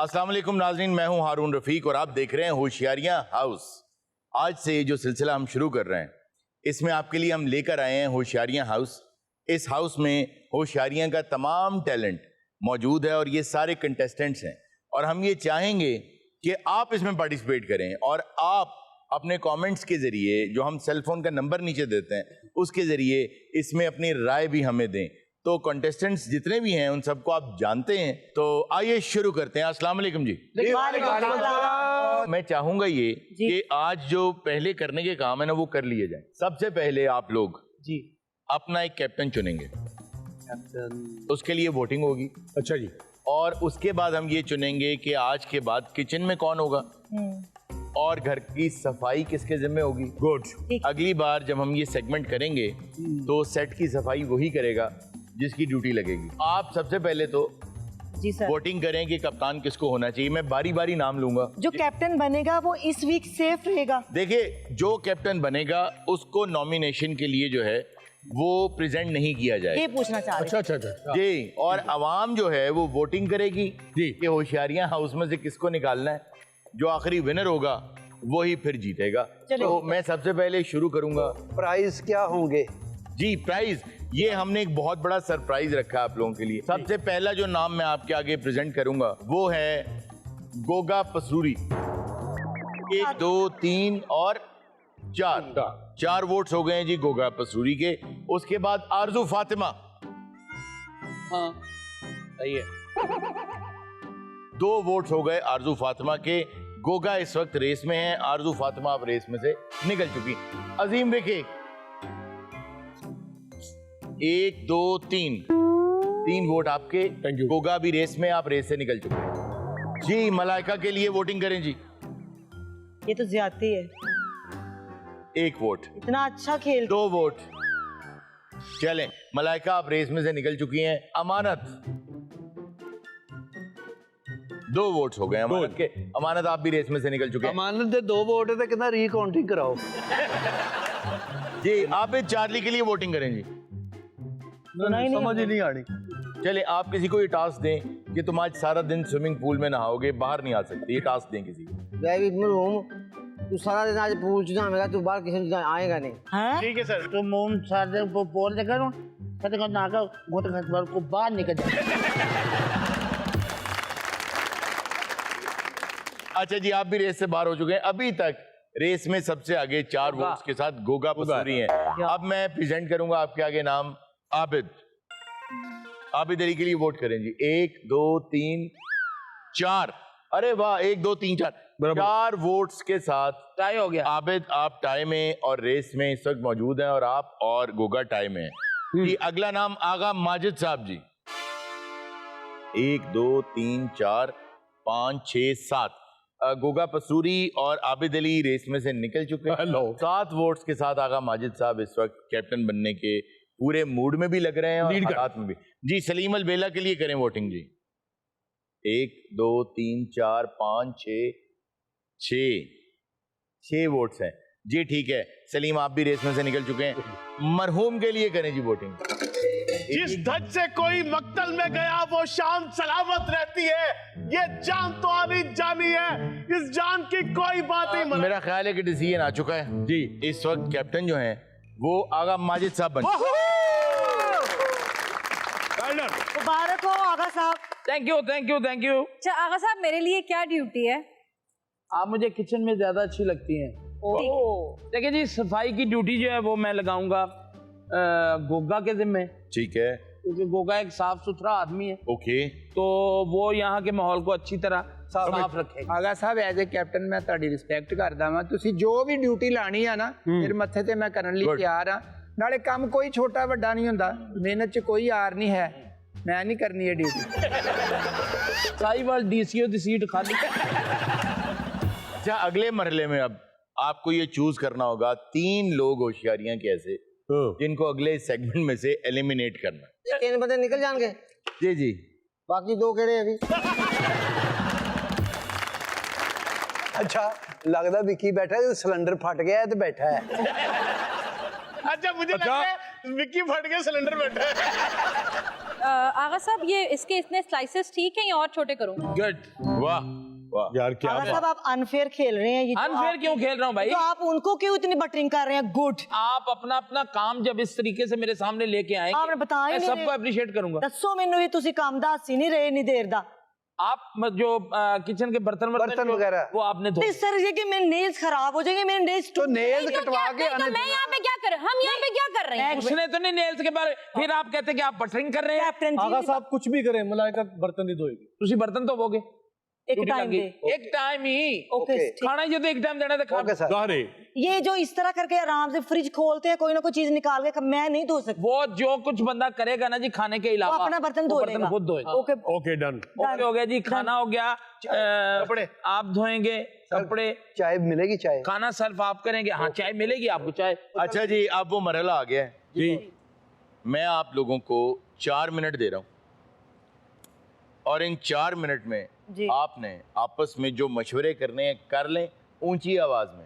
अस्सलाम वालेकुम नाज़रीन, मैं हूं हारून रफीक और आप देख रहे हैं होशियारियां हाउस। आज से जो सिलसिला हम शुरू कर रहे हैं, इसमें आपके लिए हम लेकर आए हैं होशियारियां हाउस। इस हाउस में होशियारियां का तमाम टैलेंट मौजूद है और ये सारे कंटेस्टेंट्स हैं और हम ये चाहेंगे कि आप इसमें पार्टिसिपेट करें और आप अपने कमेंट्स के जरिए, जो हम सेल फोन का नंबर नीचे देते हैं, उसके जरिए इसमें अपनी राय भी हमें दें। तो कंटेस्टेंट्स जितने भी हैं उन सबको आप जानते हैं, तो आइए शुरू करते हैं। अस्सलाम वालेकुम जी। मैं चाहूंगा ये कि आज जो पहले करने के काम है ना वो कर लिए जाए। सबसे पहले आप लोग जी अपना एक कैप्टन चुनेंगे, उसके लिए वोटिंग होगी। अच्छा जी। और उसके बाद हम ये चुनेंगे कि आज के बाद किचन में कौन होगा और घर की सफाई किसके जिम्मे होगी। गुड। अगली बार जब हम ये सेगमेंट करेंगे तो सेट की सफाई वही करेगा जिसकी ड्यूटी लगेगी। आप सबसे पहले तो जी सर, वोटिंग करें कि कप्तान किसको होना चाहिए। मैं बारी बारी नाम लूंगा। जो कैप्टन बनेगा वो इस वीक सेफ रहेगा। देखिए, जो कैप्टन बनेगा उसको नॉमिनेशन के लिए जो है वो प्रेजेंट नहीं किया जाए। ये पूछना चाह रहे अच्छा अच्छा अच्छा जी। और अवाम जो है वो वोटिंग करेगी जी कि होशियारियां हाउस में से किसको निकालना है। जो आखिरी विनर होगा वही फिर जीतेगा। चलो। तो मैं सबसे पहले शुरू करूंगा। प्राइस क्या होंगे? जी, प्राइज ये हमने एक बहुत बड़ा सरप्राइज रखा है आप लोगों के लिए। सबसे पहला जो नाम मैं आपके आगे प्रेजेंट करूंगा वो है गोगा पसूरी। 1 2 3 और 4 वोट्स हो गए हैं जी गोगा पसूरी के। उसके बाद आरजू फातिमा। हाँ सही है। 2 वोट्स हो गए आरजू फातिमा के। गोगा इस वक्त रेस में है, आरजू फातिमा आप रेस में से निकल चुकी। अजीम विकी 1 2 3 वोट आपके। Thank you. गोगा भी रेस में, आप रेस से निकल चुके हैं जी। मलाइका के लिए वोटिंग करें जी। ये तो ज्यादती है, 1 वोट। इतना अच्छा खेल। 2 वोट। चलें, मलाइका आप रेस में से निकल चुकी हैं। अमानत 2 वोट्स हो गए अमानत के। अमानत आप भी रेस में से निकल चुके हैं अमानत दे 2 वोट है तो कितना रीकाउंटिंग कराओ जी। आप इस चार्ली के लिए वोटिंग करें जी। समझ ही नहीं आनी। चले, आप किसी को ये टास्क दें कि तुम आज सारा दिन स्विमिंग पूल में नहाओगे, बाहर नहीं आ सकते। ये टास्क दें किसी को। तू सारा दिन आज पूछ जाएगा, तू बाहर किसी दिन आएगा नहीं। हाँ? ठीक है सर। तुम मून सारे दिन बोल देगा ना, कहते को नागा गोट घर को बाहर निकल जाए। अच्छा जी, आप भी रेस से बाहर हो चुके हैं। अभी तक रेस में सबसे आगे 4 वोट्स के साथ गोगा पसूरी हैं। अब मैं प्रेजेंट करूंगा आपके आगे नाम आबिद। आबिद अली के लिए वोट करें जी। 1 2 3 4। अरे वाह, 1 2 3 4 4 वोट्स के साथ टाई हो गया। आबिद आप टाई में और रेस में इस वक्त मौजूद हैं और आप और गोगा टाई में हैं जी। अगला नाम आगा माजिद साहब जी। 1 2 3 4 5 6 7। गोगा पसूरी और आबिद अली रेस में से निकल चुके हैं। 7 वोट्स के साथ आगा माजिद साहब इस वक्त कैप्टन बनने के पूरे मूड में भी लग रहे हैं और हालात में भी जी। सलीम अलबेला के लिए करें वोटिंग जी। 1 2 3 4 5 6 वोट्स हैं जी। ठीक है, सलीम आप भी रेस में से निकल चुके हैं। मरहूम के लिए करें जी वोटिंग। जिस धज से कोई मक्तल में गया वो शान सलामत रहती है। ये जान तो आनी जानी है, इस जान की कोई बात नहीं। मेरा ख्याल है कि डिसीजन आ चुका है जी। इस वक्त कैप्टन जो है वो आगा माजिद साहब बन। मुबारक हो आगा साहब। Thank you thank you thank you. अच्छा आगा साहब, मेरे लिए क्या ड्यूटी है? आप मुझे किचन में ज्यादा अच्छी लगती हैं। देखिए जी, सफाई की ड्यूटी जो है वो मैं लगाऊंगा गोगा के जिम्मे, ठीक है, क्योंकि गोगा एक साफ सुथरा आदमी है। ओके। तो वो यहाँ के माहौल को अच्छी तरह साफ रखेगा। आगा साहब एज ए कैप्टन मैं ਤੁਹਾਡੀ ਰਿਸਪੈਕਟ ਕਰਦਾ ਵਾਂ। ਤੁਸੀਂ ਜੋ ਵੀ ਡਿਊਟੀ ਲਾਣੀ ਆ ਨਾ ਮੇਰੇ ਮੱਥੇ ਤੇ ਮੈਂ ਕਰਨ ਲਈ ਤਿਆਰ ਆ। ਨਾਲੇ ਕੰਮ ਕੋਈ ਛੋਟਾ ਵੱਡਾ ਨਹੀਂ ਹੁੰਦਾ, ਮਿਹਨਤ 'ਚ ਕੋਈ ਹਾਰ ਨਹੀਂ ਹੈ। ਮੈਂ ਨਹੀਂ ਕਰਨੀ ਇਹ ਡਿਊਟੀ। साहिवाल डीसीओ दी सीट खाली। अच्छा, अगले मरहले में अब आपको ये चूज करना होगा 3 लोग होशियारियां के ऐसे जिनको अगले सेगमेंट में से एलिमिनेट करना है। 3 बंदे निकल जाएंगे जी जी। बाकी 2 केड़े अभी। अच्छा लगता विक्की बैठा है, सिलेंडर फट गया है तो बैठा है। अच्छा मुझे लगता है विक्की फट गया, सिलेंडर बैठा है। आगा आगा साहब ये इसके इतने स्लाइसेस ठीक हैं या और छोटे करूं? गुड। वाह वाह यार क्या आगा साहब आप अनफेयर खेल रहे हैं, ये तो अनफेयर आप- क्यों खेल रहा हूँ भाई? तो आप उनको क्यों इतनी बटरिंग कर रहे हैं? गुड, आप अपना अपना काम जब इस तरीके से मेरे सामने लेके आएंगे, आपने बताया ही मैं नहीं सबको रे। अप्रिशिएट करूंगा। दसो मैनू भी तुसी काम दा हसी नहीं रहे नहीं देर दा। आप जो किचन के बर्तन बर्तन जो- वगैरह। वो आपने धो। नहीं सर, ये कि मेरे नेल्स खराब हो जाएंगे, मेरे नेल्स तो नेल्स नहीं, तो कटवा क्या- के नहीं, तो आने मैं यहाँ पे क्या कर रहा हूँ? हम यहाँ पे क्या कर रहे हैं? उसने तो नहीं नेल्स के बारे, फिर आप कहते हैं कि आप बटरिंग कर रहे हैं। कैप्टन आगा जी साहब कुछ भी करें, मलाइका बर्तन नहीं धोएगी। तुसी बर्तन तो बोगे एक ड्यूटी टाइम लगी। दे। एक टाइम ही ओके ओके। ठीक। खाना ही जो तो एक टाइम देना था ओके सर। गारे ये जो इस तरह करके आराम से फ्रिज खोलते हैं, कोई ना कोई चीज निकाल के, मैं नहीं धो सकती। वो जो कुछ बंदा करेगा ना जी खाने के अलावा, वो अपना बर्तन वो धो लेगा। खुद धोएगा। Okay okay done. ओके हो गया जी, खाना हो गया, कपड़े आप धोएंगे कपड़े, चाय मिलेगी चाय? खाना सर्व आप करेंगे। हाँ चाय मिलेगी आपको चाय। अच्छा जी, अब वो मरहला आ गया है जी। मैं आप लोगों को 4 मिनट दे रहा हूं और इन 4 मिनट में जी। आपने आपस में जो मशवरे करने हैं कर लें ऊंची आवाज में।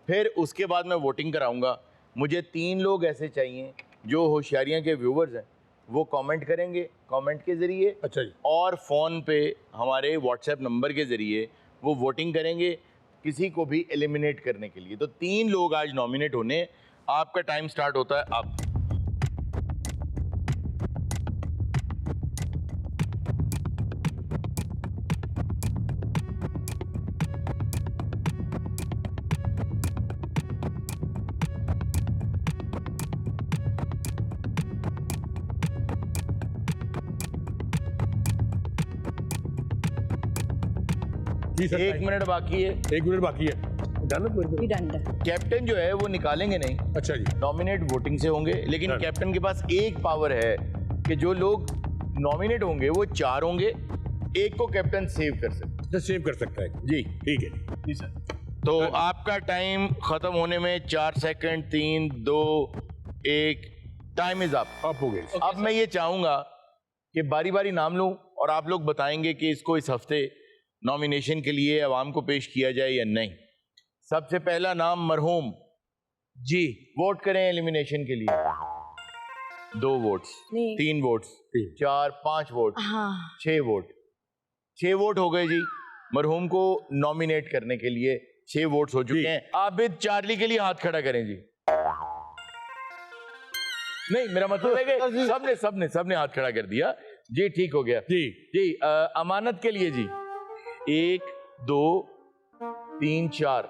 फिर उसके बाद मैं वोटिंग कराऊंगा। मुझे 3 लोग ऐसे चाहिए जो होशियारियां के व्यूवर्स हैं, वो कमेंट करेंगे कमेंट के जरिए, अच्छा जी। और फ़ोन पे हमारे व्हाट्सएप नंबर के ज़रिए वो वोटिंग करेंगे किसी को भी एलिमिनेट करने के लिए। तो 3 लोग आज नॉमिनेट होने हैं। आपका टाइम स्टार्ट होता है अब। जी सर। 1 मिनट बाकी है। 1 मिनट बाकी है। डन है? डन है। कैप्टन जो है वो निकालेंगे नहीं, अच्छा जी। नॉमिनेट वोटिंग से होंगे। लेकिन Done. कैप्टन के पास एक पावर है कि जो लोग नॉमिनेट होंगे वो 4 होंगे, एक को कैप्टन सेव कर सकते तो सेव कर सकता है जी। ठीक है जी सर। तो आपका टाइम खत्म होने में 4 सेकंड, 3, 2, 1, टाइम इज अप। आप हो गए। अब मैं ये चाहूंगा कि बारी बारी नाम लूं और आप लोग बताएंगे कि इसको इस हफ्ते नॉमिनेशन के लिए आवाम को पेश किया जाए या नहीं। सबसे पहला नाम मरहूम जी। वोट करें एलिमिनेशन के लिए। 2 वोट्स, नहीं। 3 वोट्स, 4, 5 वोट, हाँ 6 वोट। 6 वोट हो गए जी मरहूम को नॉमिनेट करने के लिए। 6 वोट्स हो चुके हैं। आबिद चार्ली के लिए हाथ खड़ा करें जी। नहीं, मेरा मतलब है कि सबने हाथ खड़ा कर दिया जी। ठीक हो गया जी जी। अमानत के लिए जी 1, 2, 3, 4,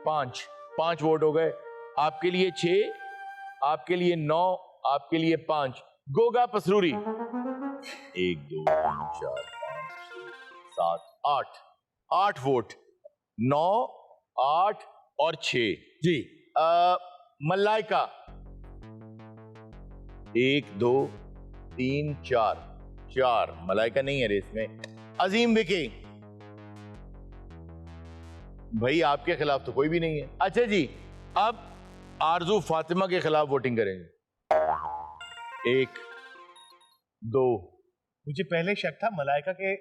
5 वोट हो गए। आपके लिए 6, आपके लिए 9, आपके लिए 5। गोगा पसरूरी 1, 2, 3, 4, 5, 7, 8 वोट। 9, 8 और 6 जी। मलाइका 1, 2, 3, 4 मलाइका नहीं है रेस में। अजीम विकी भाई आपके खिलाफ तो कोई भी नहीं है। अच्छा जी, अब आरजू फातिमा के खिलाफ वोटिंग करेंगे। 1, 2। मुझे पहले शक था मलाइका के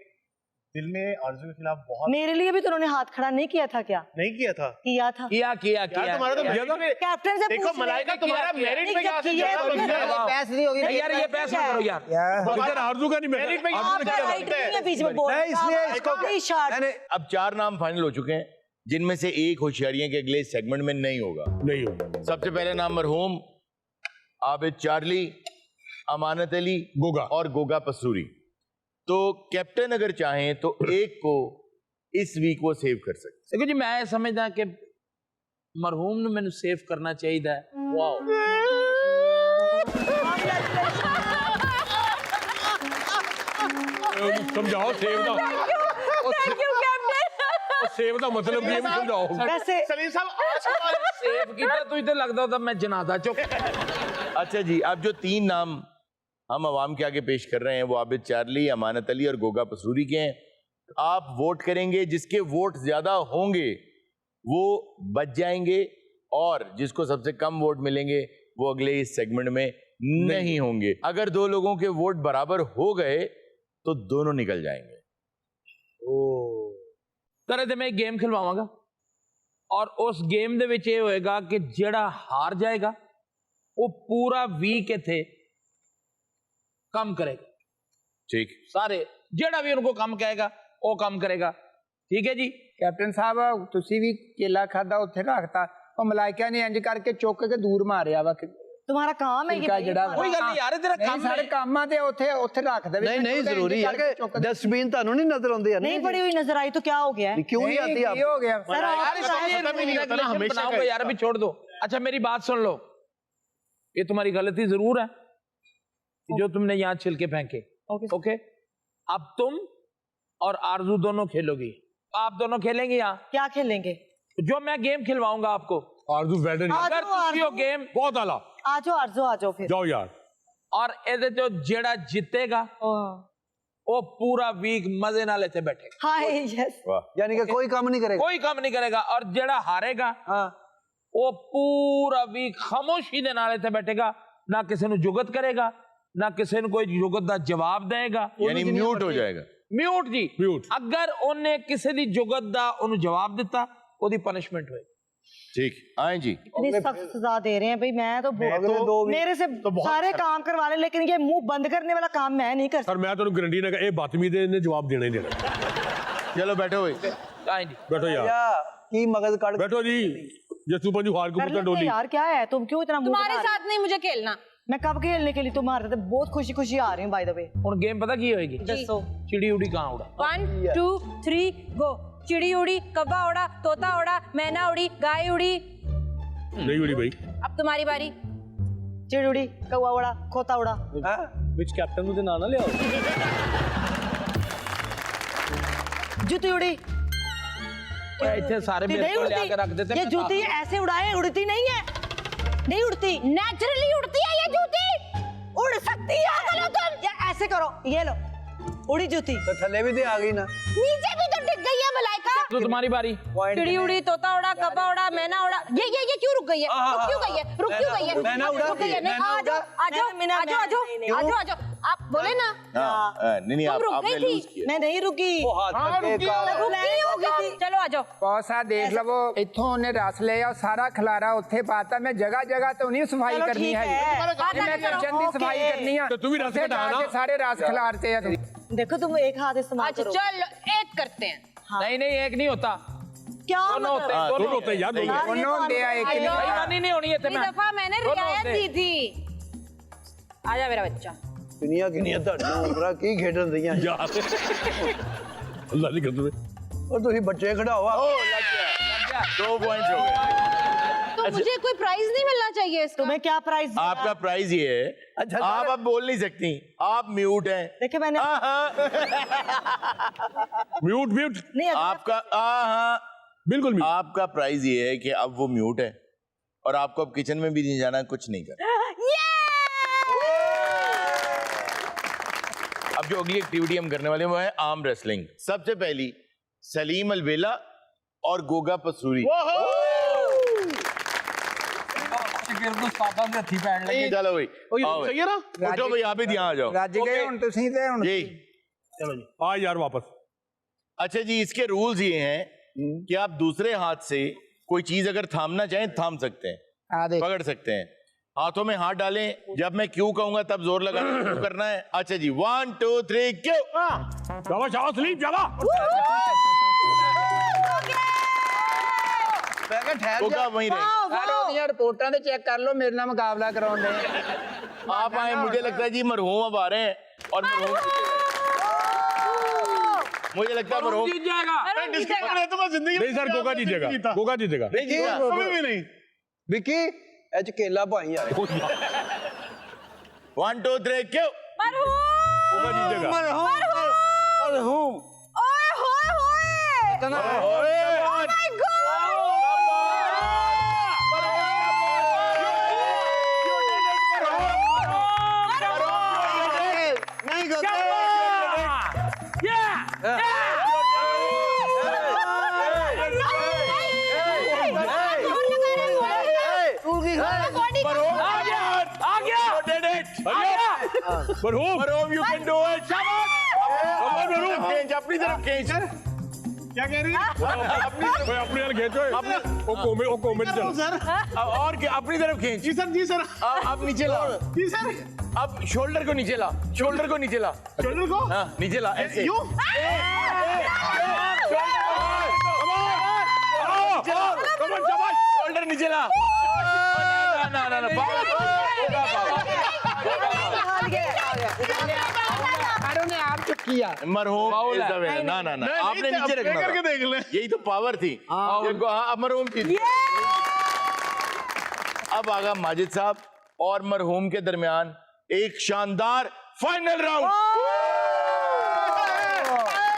दिल में आरज़ू के खिलाफ बहुत मेरे लिए भी तो उन्होंने हाथ खड़ा नहीं किया था क्या? नहीं किया था। किया था। किया यार तुम्हारा तो मेरिट में कैप्टन से देखो पूछ मलाइका ले। तुम्हारा किया, मेरिट नहीं, में जब क्या किया तो वाह। बहस नहीं होगी। यार ये बहस मत करो यार। तुम्हारा आरजू का नहीं मेरिट में आप राइट नहीं है बीच में बोल। नहीं, इसलिए इसको नहीं शार्ट। मैंने अब 4 नाम फाइनल हो चुके हैं, जिनमें से एक होशियारियां के अगले सेगमेंट में नहीं होगा। नहीं होगा। सबसे पहले नाम मरहूम आबिद चार्ली, अमानत अली गोगा। और गोगा पसूरी। तो कैप्टन अगर चाहें तो एक को इस वीक वो सेव कर सकते। देखो जी, मैं समझदा कि मरहूम ने मैंने सेव करना चाहिए था। वाओ। समझाओ सेव दा थैंक यू कैप्टन। सेव दा मतलब ये भी समझाओ। वैसे सलीम साहब आज के बाद सेव किया तो इधर लगता होता मैं जनाजा चुक। अच्छा जी, अब जो 3 नाम हम आवाम के आगे पेश कर रहे हैं वो आबिद चार्ली, अमानत अली और गोगा पसूरी के हैं। आप वोट करेंगे, जिसके वोट ज्यादा होंगे वो बच जाएंगे और जिसको सबसे कम वोट मिलेंगे वो अगले इस सेगमेंट में नहीं होंगे। अगर 2 लोगों के वोट बराबर हो गए तो दोनों निकल जाएंगे। तरह से मैं एक गेम खिलवावांगा और उस गेम दे विच ये होएगा कि जेड़ा हार जाएगा वो पूरा वीक इथे कम करेगा। ठीक सारे जेड़ा भी उनको काम कहेगा वो काम करेगा। ठीक है जी। ਕੈਪਟਨ ਸਾਹਿਬ ਤੁਸੀਂ ਵੀ ਕੇਲਾ ਖਾਦਾ ਉੱਥੇ ਰੱਖਤਾ ਉਹ ਮਲਾਇਕਾ ਨੇ ਇੰਜ ਕਰਕੇ ਚੁੱਕ ਕੇ ਦੂਰ ਮਾਰਿਆ ਵਾ तुम्हारा काम है ये छिलका भाई, जड़ा कोई गल नहीं यार, तेरा नहीं, काम सारे है। कामां ते ਉੱਥੇ ਉੱਥੇ ਰੱਖ ਦੇਵੇ नहीं नहीं जरूरी है कि डस्टबिन ਤੁਹਾਨੂੰ नहीं नजर आਉਂਦੇ यार नहीं पड़ी हुई नजर आई तो क्या हो गया है? क्यों नहीं आती आप हो गया सर आप यार इसका ये पता भी नहीं होता ना, regulation हमेशा बनाओगे का- यार, अभी छोड़ दो। अच्छा मेरी बात सुन लो, ये तुम्हारी गलती जरूर है कि जो तुमने यहाँ छिलके फेंके। ओके, अब तुम और आरजू दोनों खेलोगी, आप दोनों खेलेंगे यहाँ। क्या खेलेंगे? जो मैं गेम खिलवाऊंगा आपको, आरजू बैठे नहीं अगर तुसी वो गेम बहुत आला आजो आरजो आजो फिर। जाओ यार और ਇਹਦੇ ਜੋ ਜਿਹੜਾ ਜਿੱਤੇਗਾ वो पूरा वीक मजे नाल इथे बैठेगा, हाय यस। यानी कि कोई काम नहीं करेगा कोई काम नहीं करेगा। और जेड़ा हारेगा हाँ वो पूरा वीक खामोशी दे नाल इथे बैठेगा, ना किसी ਨੂੰ जुगत करेगा, ना किसी ਨੂੰ कोई जुगत ਦਾ जवाब देगा, यानी म्यूट हो जाएगा। म्यूट जी। म्यूट। अगर ਉਹਨੇ ਕਿਸੇ ਦੀ जुगत ਦਾ ਉਹਨੂੰ जवाब ਦਿੱਤਾ ਉਹਦੀ पनिशमेंट होएगी। ठीक, आए जी। इतनी सख्त सजा दे रहे हैं भाई, मैं तो अगले दो वीक मेरे से सारे काम करवा ले, लेकिन ये मुंह बंद करने वाला काम मैं नहीं कर सकती। सर मैं ਤੁਹਾਨੂੰ ਗਰੰਟੀ ਨਾਲ ਇਹ ਬਦਤਮੀਜ਼ੀ ਨੇ ਜਵਾਬ ਦੇਣਾ ਹੀ ਦੇਣਾ। चलो बैठो भाई। आए जी। बैठो यार, या की मगज काट बैठो जी। जसू पंजू हार को कर पुत्र लेते डोली यार, क्या है तुम क्यों इतना मुंह तुम्हारे बना रहे साथ नहीं मुझे खेलना। हो? मैं कब खेलने के लिए तुम्हारे साथ बहुत खुशी खुशी आ रही हूँ बाय द वे। ਹੁਣ गेम पता की होएगी? दसो। चिड़ी उड़ी कहाँ उड़ा। 1 2 3 गो। चिड़ी उड़ी, कौवा उड़ा, तोता उड़ा, मैना उड़ी, गाय उड़ी। नहीं उड़ी भाई। अब तुम्हारी बारी। चिड़ुड़ी, कौवा उड़ा, खोता उड़ा। विच कैप्टन ਨੂੰ ਤੇ ਨਾ ਲਿਆਓ। जूती उड़ी। ਇੱਥੇ ਸਾਰੇ ये ਮੇਰੇ नहीं ਕੋਲ ਲਿਆ के रख उड़ती, देते। ये मैं जूती साथ- ऐसे उड़ाए उड़ती नहीं है, नहीं उड़ती। नेचुरली उड़ती है ये जूती। उड़ सकती है। चलो तुम या ऐसे करो, ये लो उड़ी जूती। तो थले भी दे आ गई ना नीचे भी तो डिग गई है मलाइका। तो तुम्हारी बारी। चिड़ी उड़ी, तोता उड़ा, कौवा उड़ा, मैना उड़ा। ये क्यों रुक गई है? रुक क्यों गई है? रुक क्यों गई है? मैना उड़ा, रुक गई है। नहीं, मैना आ जाओ, आ जाओ, मैना- आ जाओ, आ जाओ, नहीं, आ जाओ, आ जाओ। आप बोले ना। हाँ, नहीं तुम रुक आपने गई थी। लूज किया। मैं नहीं रुकी। वो हाथ थके का रुकी होगी। चलो आ जाओ। ਪੌਸਾ ਦੇਖ ਲਵੋ ਇੱਥੋਂ ਉਹਨੇ ਰਸ ਲਿਆ ਸਾਰਾ ਖਲਾਰਾ ਉੱਥੇ ਪਾਤਾ ਮੈਂ ਜਗ੍ਹਾ ਜਗ੍ਹਾ ਤੋਂ ਨਹੀਂ ਸਫਾਈ चलो ਕਰਨੀ ठीक ਹੈ है। ਇਹ ਮੈਂ ਕਿਚਨ ਦੀ ਸਫਾਈ ਕਰਨੀ ਆ ਤੇ ਤੂੰ ਵੀ ਰਸ ਉੱਥੇ ਘਟਾ ਜਾ ਕੇ ਨਾ। ਸਾਰੇ ਰਸ ਖਿਲਾਰਤੇ ਆ ਤੁਸੀਂ देखो तुम एक हाथ इस्तेमाल अच्छा करो। चल एक करते हैं। नहीं नहीं एक नहीं होता, क्या दोनों होते हैं, मतलब? दोनों होते हैं यार, दोनों। यार, ये दोनों तो होते हैं, एक ही नहीं। बेईमानी नहीं होनी है इस दफा मैंने रियायत दी थी। आजा मेरा बच्चा। दुनिया किनिया ਤੁਹਾਡੀਆਂ ਉਮਰਾਂ ਕੀ ਖੇਡਣ ਦੀਆਂ यार अल्लाह नहीं करते। और ਤੁਸੀਂ ਬੱਚੇ ਖੜਾਓ ओ, लग गया। 2 पॉइंट्स हो गए। तो मुझे कोई प्राइज नहीं मिलना चाहिए इसका? तुम्हें क्या प्राइस? आपका प्राइज ये है, अच्छा, आप अब बोल नहीं सकती, आप म्यूट हैं। देखिए मैंने म्यूट म्यूट नहीं अगर- आपका बिल्कुल म्यूट। आपका प्राइज ये है कि अब वो म्यूट है और आपको अब किचन में भी नहीं जाना, कुछ नहीं करना। अब जो अगली एक्टिविटी हम करने वाले हैं वो है आर्म रेसलिंग। सबसे पहली सलीम अलवेला और गोगा पसूरी। चलो भाई, आओ भाई। सही है ना? उठो भाई, आप ही यहाँ आ जाओ। ਰੱਜ ਗਏ ਹੁਣ ਤੁਸੀਂ ਤੇ ਹੁਣ जी आ यार वापस। अच्छा जी, इसके रूल्स ये हैं कि आप दूसरे हाथ से कोई चीज अगर थामना चाहें थाम सकते हैं, ਆ ਦੇਖ पकड़ सकते हैं। हाथों में हाथ डालें, जब मैं क्यों कहूंगा तब जोर लगाना शुरू करना है। अच्छा जी, 1 2 3 क्यों। जावा शाबाश सलीम जावा। ਮੈਂ ਕਿਹਾ ਠਹਿਰ गोगा जा वहीं रहे। ਸਾਰੇ ਉਹਦੀਆਂ ਰਿਪੋਰਟਾਂ ਤੇ ਚੈੱਕ ਕਰ ਲਓ ਮੇਰੇ ਨਾਲ ਮੁਕਾਬਲਾ ਕਰਾਉਣ ਦੇ आप आए, मुझे लगता है जी मरहूम अब आ रहे हैं और मरहूम मुझे लगता है मरहूम जीत जाएगा। डिस्कवर है तो मैं जिंदगी नहीं सर गोगा जीतेगा, गोगा जीतेगा। नहीं जीता। कभी भी नहीं। ਵਿੱਕੀ ਇਹ ਚ ਕੇਲਾ ਭਾਈ ਯਾਰ 1 2 3 क्यों। गोगा जीतेगा। मरहूम ओए होए होए। नहीं गलत मरहूम मरहूम you can do it। मरहूम खींच, अपनी तरफ खींच। क्या कह रही है? ओए अपने यार खींचो ओ कॉमेडी चल। सर और क्या, अपनी तरफ खींच। जी सर, जी सर, अब नीचे लाओ। जी सर। अब शोल्डर को नीचे ला, शोल्डर को नीचे ला, शोल्डर को हाँ नीचे ला ऐसे। यूं शोल्डर नीचे ला। ना ना ना अरे ने आप तो किया मरहूम is the winner। ना ना ना आपने नीचे रखना करके था। देख ले। यही तो पावर थी। अब मरहूम जीत गया। अब आगा माजिद साहब और मरहूम के दरमियान एक शानदार फाइनल राउंड।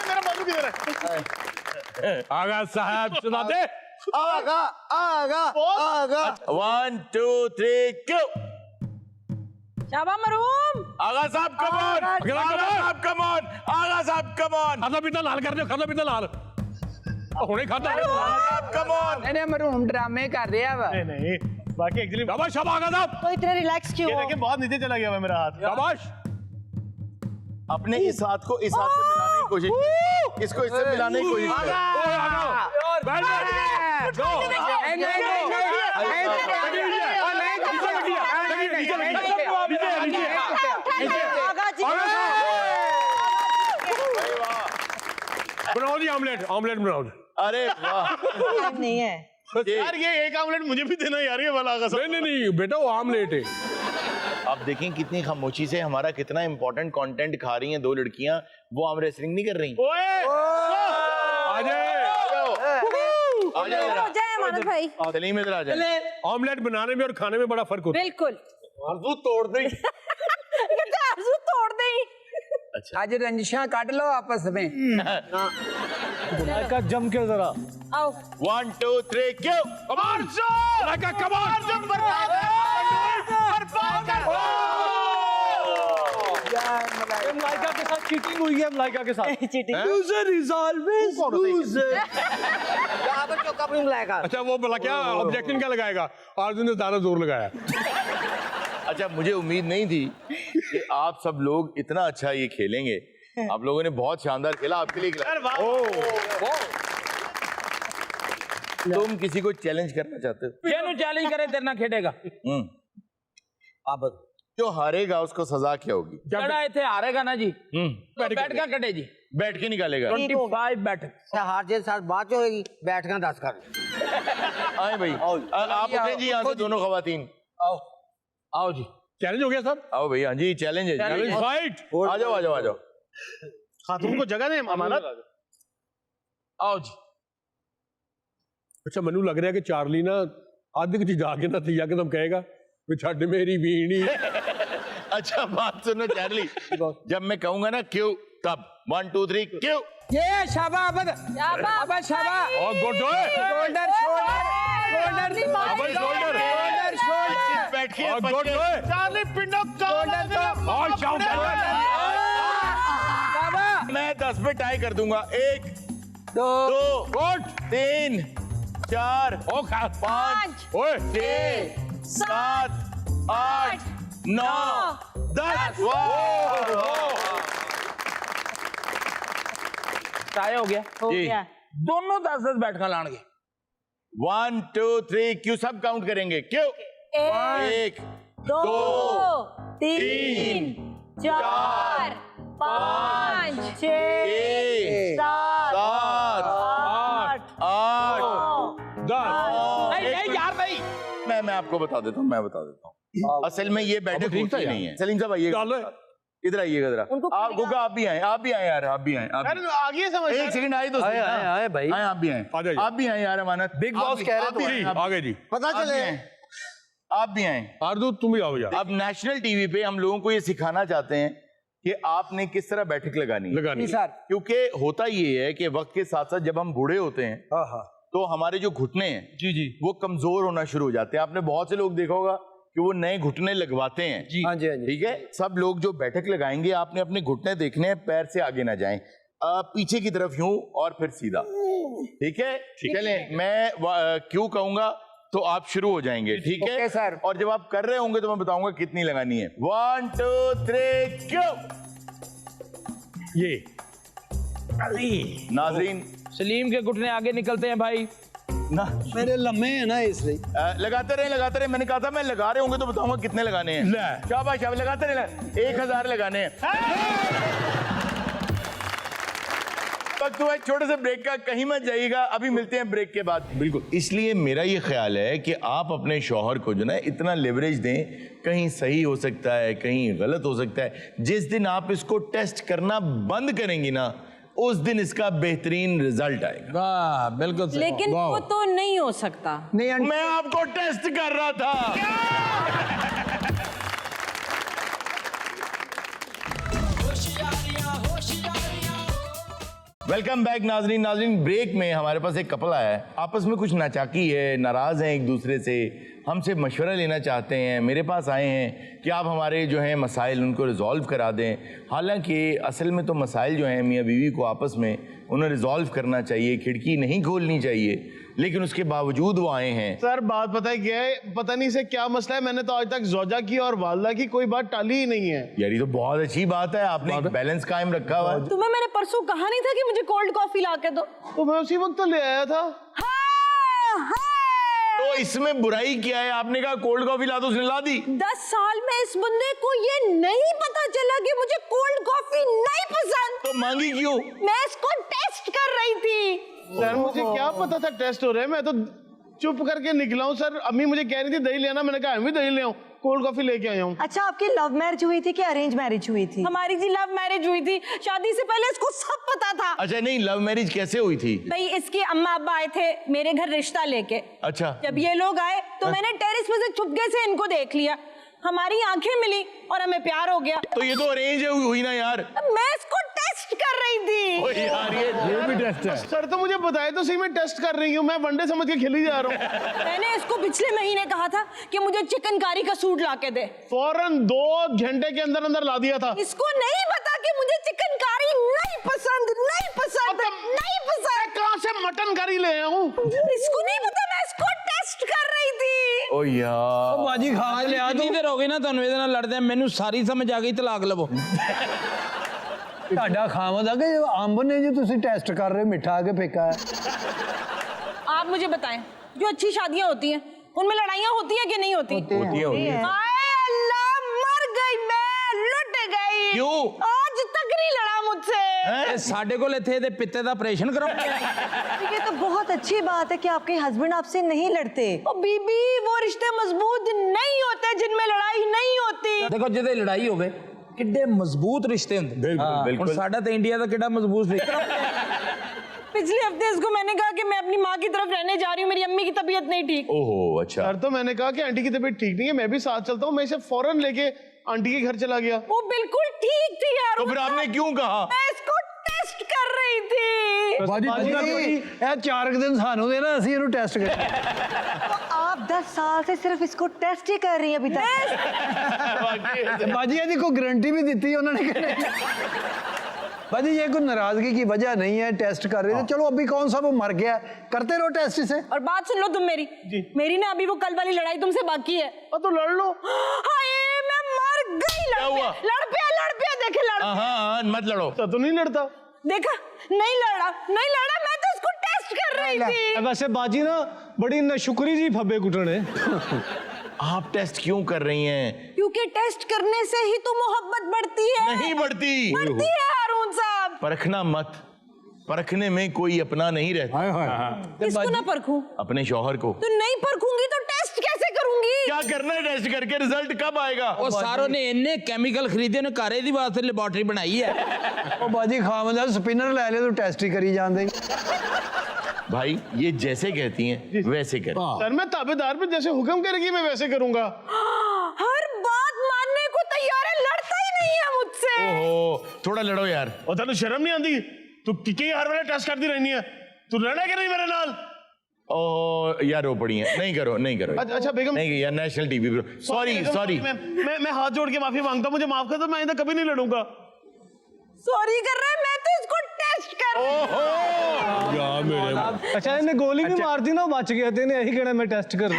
मेरा बाजू किधर है? आगा साहब सुना दे। आगा आगा आगा 1 2 3 क्यों? शाबा मरूम। आगा साहब कम ऑन, अगला आगा कम साहब कम ऑन, आगा साहब कम ऑन, खाता पीता लाल कर दे, खाता पीता लाल हुणे खाता है। आगा साहब कम ऑन। ਇਹਨੇ ਮਰਹੂਮ ਡਰਾਮੇ ਕਰ ਰਿਹਾ ਵਾ नहीं बाकी एक्चुअली शाबाश शाबाश आगा साहब, तो इतने रिलैक्स क्यों ये हो? देखिए बहुत नीचे चला गया हुआ मेरा हाथ। शाबाश। अपने इस हाथ को इस हाथ से मिलाने की कोशिश की। इसको इससे मिलाने की कोशिश की। ओए आगा बैठ जा। दो आगा जी बनाओ जी ऑमलेट, ऑमलेट बनाओ। अरे वाह टाइम नहीं है। यार ये एक आमलेट मुझे भी देना यार, ये वाला आगा साहब। नहीं नहीं नहीं बेटा वो ऑमलेट है। आप देखें कितनी खामोशी से हमारा कितना इंपॉर्टेंट कंटेंट खा रही हैं दो लड़कियां, वो आर्म रेसलिंग नहीं कर रही। ओए आ जाए आ जाओ हो जाए मानस भाई। सलीम इधर आ जाए। ऑमलेट बनाने में और खाने में बड़ा फर्क होता है। बिल्कुल। आरज़ू तोड़ दे। कहते आरज़ू तोड़ दे। ਅੱਜ ਰੰजिशां ਕੱਢ ਲਓ ਆਪਸ में। का जम के जरा आओ 1 2 3 क्यों? कमान लाइका कमान मलाइका के साथ चीटिंग हुई है। मलाइका के साथ cheating. Loser is always loser. यहाँ पर चौका अपनी मलाइका। अच्छा वो भला क्या ऑब्जेक्शन क्या लगाएगा? अर्जुन ने ज्यादा जोर लगाया। अच्छा मुझे उम्मीद नहीं थी कि आप सब लोग इतना अच्छा ये खेलेंगे। आप लोगों ने बहुत शानदार खेला, आपके लिए खिलाया। तुम किसी को चैलेंज करना चाहते हो? जेनू चैलेंज करे तेरे ना खेडेगा। आप जो हारेगा उसको सजा क्या होगी? जड़ा इथे हारेगा ना जी तो बैठ का कटे जी। बैठ के निकालेगा। 25 बैठक। अच्छा हार जीत साथ बात होगी, बैठना 10 कर। आए भाई आप उठे जी यहाँ से दोनों खवातीन। आओ आओ जी। चैलेंज हो गया सर। आओ भाई, हाँ जी चैलेंज है। Challenge fight. आ जाओ आ जाओ आ जाओ। खातून को जगह दे अमानत। आओ जी। अच्छा ਮੈਨੂੰ ਲੱਗ ਰਿਹਾ ਕਿ ਚਾਰਲੀ ਨਾ ਅੱਧ ਕੁ ਜਾ ਕੇ ਨਾ ਤੀਆ ਕਦਮ ਕਹੇਗਾ ਵੀ ਛੱਡ ਮੇਰੀ ਵੀਣੀ। अच्छा बात सुनो चार्ली, जब मैं कहूंगा ना क्यों तब 1 2 3 क्यों। ये शाबा अबद शाबा अबद शाबा और गुड ओए शोल्डर शोल्डर अबे शोल्डर शोल्डर शोल्डर बैठ के और गुड ओए चार्ली पिंडो कौन और शाउट शाबा मैं 10 पे टाई कर दूंगा। 1 2 गुड 3 4 ओ खा 5 ओए 6 7 8 9 10। टाई हो गया। हो जी। गया। दोनों 10-10 बैठका लाणगे। 1 2 3 क्यों सब काउंट करेंगे। क्यों 1 2 3 3 4 5 6 6 7 7 8 8 नहीं नहीं यार नहीं। मैं आपको बता देता हूँ, मैं बता देता हूँ। असल में ये बैठक ठीक था होती यार। नहीं है। सलीम साहब आइए, डालो इधर आइएगा जरा। उनको आप गुगा आप भी आए, आप भी आए यार, आप भी आए। आप भी- आगे समझ एक सेकंड आए तो सही ना। आए भाई। आए आप भी आए, आ जाइए। आप भी आए यार। अमानत बिग आप बॉस भी- कह रहे आप भी तो आए, आ गए जी। पता आप भी चले आए, आप भी आए। आरजू तुम भी आओ यार। अब नेशनल टीवी पे हम लोगों को ये सिखाना चाहते हैं कि आपने किस तरह बैठक लगानी है। लगानी सर क्योंकि होता ये है कि वक्त के साथ साथ जब हम बूढ़े होते हैं तो हमारे जो घुटने हैं जी जी वो कमजोर होना शुरू हो जाते हैं। आपने बहुत से लोग देखा होगा कि वो नए घुटने लगवाते हैं। हाँ जी हाँ जी ठीक है, सब लोग जो बैठक लगाएंगे आपने अपने घुटने देखने हैं, पैर से आगे ना जाएं, पीछे की तरफ यूं और फिर सीधा। ठीक है, चलें मैं क्यों कहूंगा तो आप शुरू हो जाएंगे। ठीक है ओके सर। और जब आप कर रहे होंगे तो मैं बताऊंगा कितनी लगानी है। 1 2 3 क्यों। ये नाजरीन सलीम के घुटने आगे निकलते हैं भाई। ना मेरे लम्बे हैं ना इसलिए। लगाते रहे। मैंने कहा था मैं लगा रहे होंगे तो बताऊंगा कितने लगाने हैं। शाबाश शाबाश, लगाते रहे। 1000 लगाने हैं। वक्त हुआ एक छोटे से ब्रेक का, कहीं मत जाइएगा, अभी मिलते हैं ब्रेक के बाद। बिल्कुल, इसलिए मेरा ये ख्याल है कि आप अपने शौहर को जो ना इतना लेवरेज दें, कहीं सही हो सकता है कहीं गलत हो सकता है। जिस दिन आप इसको टेस्ट करना बंद करेंगी ना, उस दिन इसका बेहतरीन रिजल्ट आएगा। वाह, बिल्कुल सही। लेकिन वो तो नहीं हो सकता। नहीं आंटी, मैं आपको टेस्ट कर रहा था। वेलकम बैक नाजरीन। ब्रेक में हमारे पास एक कपल आया है, आपस में कुछ नाचाकी है, नाराज हैं एक दूसरे से, हमसे मशवरा लेना चाहते हैं, मेरे पास आए हैं कि आप हमारे जो हैं मसाइल उनको रिजॉल्व करा दें। हालांकि असल में तो मसाइल जो हैं मियाँ बीवी को आपस में उन्हें रिजॉल्व करना चाहिए, खिड़की नहीं खोलनी चाहिए, लेकिन उसके बावजूद वो आए हैं। सर बात पता है क्या है, पता नहीं से क्या मसला है, मैंने तो आज तक जोजा की और वालदा की कोई बात टाली ही नहीं है। यार ये तो बहुत अच्छी बात है, आपने एक बैलेंस कायम रखा हुआ है। तुम्हें मैंने परसों कहा नहीं था कि मुझे कोल्ड कॉफी ला के दो? तो मैं उसी वक्त तो ले आया था। तो इसमें बुराई क्या है? आपने कहा कोल्ड कॉफी ला दो, उसने ला दी। 10 साल में इस बंदे को ये नहीं पता चला कि मुझे कोल्ड कॉफी नहीं पसंद। तो मांगी क्यों? मैं इसको टेस्ट कर रही थी। सर मुझे क्या पता था टेस्ट हो रहे हैं, मैं तो चुप करके निकला हूँ। सर अम्मी मुझे कह रही थी दही लेना, मैंने कहा मैं भी दही ले आऊं, कोल्ड कॉफी लेके आया हूँ। अच्छा, आपकी लव मैरिज हुई थी कि अरेंज मैरिज हुई थी? हमारी जी लव मैरिज हुई थी, शादी से पहले इसको सब पता था। अच्छा नहीं, लव मैरिज कैसे हुई थी? भाई इसके अम्मा अब्बा आए थे मेरे घर रिश्ता लेके। अच्छा, जब ये लोग आए तो मैंने टेरेस पे से चुपके से इनको देख लिया, हमारी आंखें मिली और हमें प्यार हो गया। तो ये तो अरेंज हुई ना यार। मैं इसको टेस्ट कर रही थी। ओ यार ये भी टेस्ट है। सर तो मुझे बताए तो सही, मैं टेस्ट कर रही हूँ, मैं वनडे समझ के खेली जा रहा हूँ। मैंने इसको पिछले महीने कहा था कि मुझे चिकनकारी का सूट ला के दे, फौरन 2 घंटे के अंदर अंदर ला दिया था। इसको नहीं पता कि मुझे चिकनकारी नहीं पसंद, नहीं पसंद, नहीं पसंद। कहाँ से मटन करी ले आया हूँ? इसको नहीं पता, मैं इसको टेस्ट कर रही थी। ओ यार बाजी खा ले आ। जितनी देर हो गई ना ਤੁਹਾਨੂੰ ਇਹਦੇ ਨਾਲ ਲੜਦੇ, ਮੈਨੂੰ ਸਾਰੀ ਸਮਝ ਆ ਗਈ, ਤਲਾਕ ਲਵੋ। ਤੁਹਾਡਾ ਖਾਮਦ ਆ ਕਿ ਅੰਬ ਨੇ जो ਤੁਸੀਂ टेस्ट कर रहे हो मिठा के फेंका है? आप मुझे बताएं, जो अच्छी शादियां होती हैं उनमें लड़ाइयां होती हैं कि नहीं होती? होती है। हाय अल्लाह, मर गई मैं, लुट गई। क्यों? आज तक नहीं लड़ा मुझसे। ਇਹ ਸਾਡੇ ਕੋਲ ਇੱਥੇ ਇਹਦੇ ਪਿੱਤੇ ਦਾ ਆਪਰੇਸ਼ਨ ਕਰਾਉਂਗੇ। ये तो बहुत अच्छी बात है कि आपके हस्बैंड आपसे नहीं लड़ते। ओ बीबी, वो रिश्ते मजबूत नहीं होते जिनमें लड़ाई नहीं होती। ਦੇਖੋ ਜਿਹਦੇ ਲੜਾਈ ਹੋਵੇ ਕਿੱਡੇ ਮਜ਼ਬੂਤ ਰਿਸ਼ਤੇ ਹੁੰਦੇ। बिल्कुल ਹੁਣ ਸਾਡਾ ਤਾਂ ਇੰਡੀਆ ਦਾ ਕਿੱਡਾ ਮਜ਼ਬੂਤ ਰਿਸ਼ਤਾ। पिछले हफ्ते इसको मैंने कहा कि मैं अपनी माँ की तरफ रहने जा रही हूँ, मेरी अम्मी की तबीयत नहीं ठीक। ओहो अच्छा। सर तो मैंने कहा कि आंटी की तबीयत ठीक नहीं है, मैं भी साथ चलता हूँ। मैं इसे फौरन लेके आंटी के घर चला गया। वो बिल्कुल ठीक थी यार। तो फिर आपने क्यों कहा? मैं इसको टेस्ट कर रही थी। बाजी ਇਹ 4 दिन ਸਾਨੂੰ ਦੇ ਨਾ, ਅਸੀਂ ਇਹਨੂੰ ਟੈਸਟ ਕਰਾਂਗੇ। तो आप 10 साल से सिर्फ इसको टेस्ट ही कर रही हैं अभी तक। बाजी ਇਹਦੀ ਕੋਈ गारंटी भी दी उन्होंने कि नहीं? बाजी ये कोई नाराजगी की वजह नहीं है, टेस्ट कर रहे थे। चलो अभी कौन सा वो मर गया, करते रहो टेस्ट इसे। और बात सुन लो तुम मेरी, मेरी ना अभी वो कल वाली लड़ाई तुमसे बाकी है। तो लड़ लो। हाय मैं मर गई। हुआ? लड़ पे देखे लड़। हाँ मत लड़ो। तो नहीं लड़ता। देखा, नहीं लड़ा, मैं तो इसको टेस्ट कर रही थी। वैसे बाजी ना बड़ी नशुक्री जी फब्बे कुटने। आप टेस्ट क्यों कर रही हैं? क्योंकि टेस्ट करने से ही तो मोहब्बत बढ़ती है। नहीं बढ़ती। बढ़ती है हारून साहब। परखना मत, परखने में कोई अपना नहीं रहता। किसको ना परखूं? अपने शौहर को। तो नहीं परखूंगी तो टेस्ट कैसे करूंगी? क्या करना है टेस्ट करके, रिजल्ट कब आएगा? ਉਹ ਸਾਰੋਂ ਨੇ ਇੰਨੇ ਕੈਮੀਕਲ ਖਰੀਦੇ ਨੇ, ਘਰੇ ਦੀ ਵਾਸਤੇ ਲੈਬੋਰੇਟਰੀ ਬਣਾਈ ਹੈ। ਉਹ ਬਾਜੀ ਖਾਮਦਾ स्पिनर ले ले तो टेस्ट ही करी जान देंगे। भाई ये जैसे कहती हैं वैसे कर। सर मैं ताबेदार पे जैसे हुक्म करेगी मैं वैसे करूंगा। हर बात मानने को तैयार है, लड़ता ही नहीं है मुझसे। ओहो थोड़ा लड़ो यार। और तेन शर्म नहीं आती? तू की हर वेले टेस्ट करती रहनी है, तू लड़ा कि नहीं मेरे नाल? ओ यार रो पड़ी है, नहीं करो नहीं करो। अच्छा बेगम, नहीं यार, नेशनल टीवी पे सॉरी। मैं हाथ जोड़ के माफी मांगता हूं, मुझे माफ कर दो, मैं इधर कभी नहीं लड़ूंगा। सॉरी कर रहा है, मैं तो इसको टेस्ट कर रही हूं। अच्छा इन्हें गोली भी मार दी ना, बच गया थे, यही कहना मैं टेस्ट कर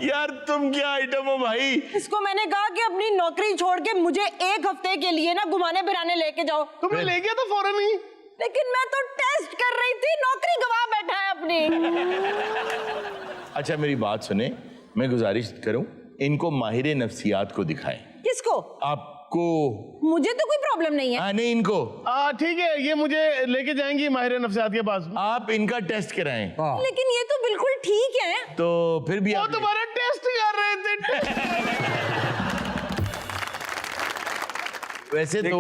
यार तुम क्या आइटम हो भाई? इसको मैंने कहा कि अपनी नौकरी छोड़ के मुझे 1 हफ्ते के लिए ना घुमाने फिराने लेके जाओ। तो मैं ले गया था फौरन ही। लेकिन मैं तो टेस्ट कर रही थी, नौकरी गवा बैठा है अपनी। अच्छा मेरी बात सुने, मैं गुजारिश करूं इनको माहिर नफ्सियात को दिखाएं। किसको? आपको? मुझे तो कोई प्रॉब्लम नहीं है। हाँ नहीं इनको। ठीक है, ये मुझे लेके जाएंगी माहिर नफ्सियात के पास। आप इनका टेस्ट कराएं। लेकिन ये तो बिल्कुल ठीक है। तो फिर भी वो आप तुम्हारा टेस्ट कर रहे थे। वैसे तो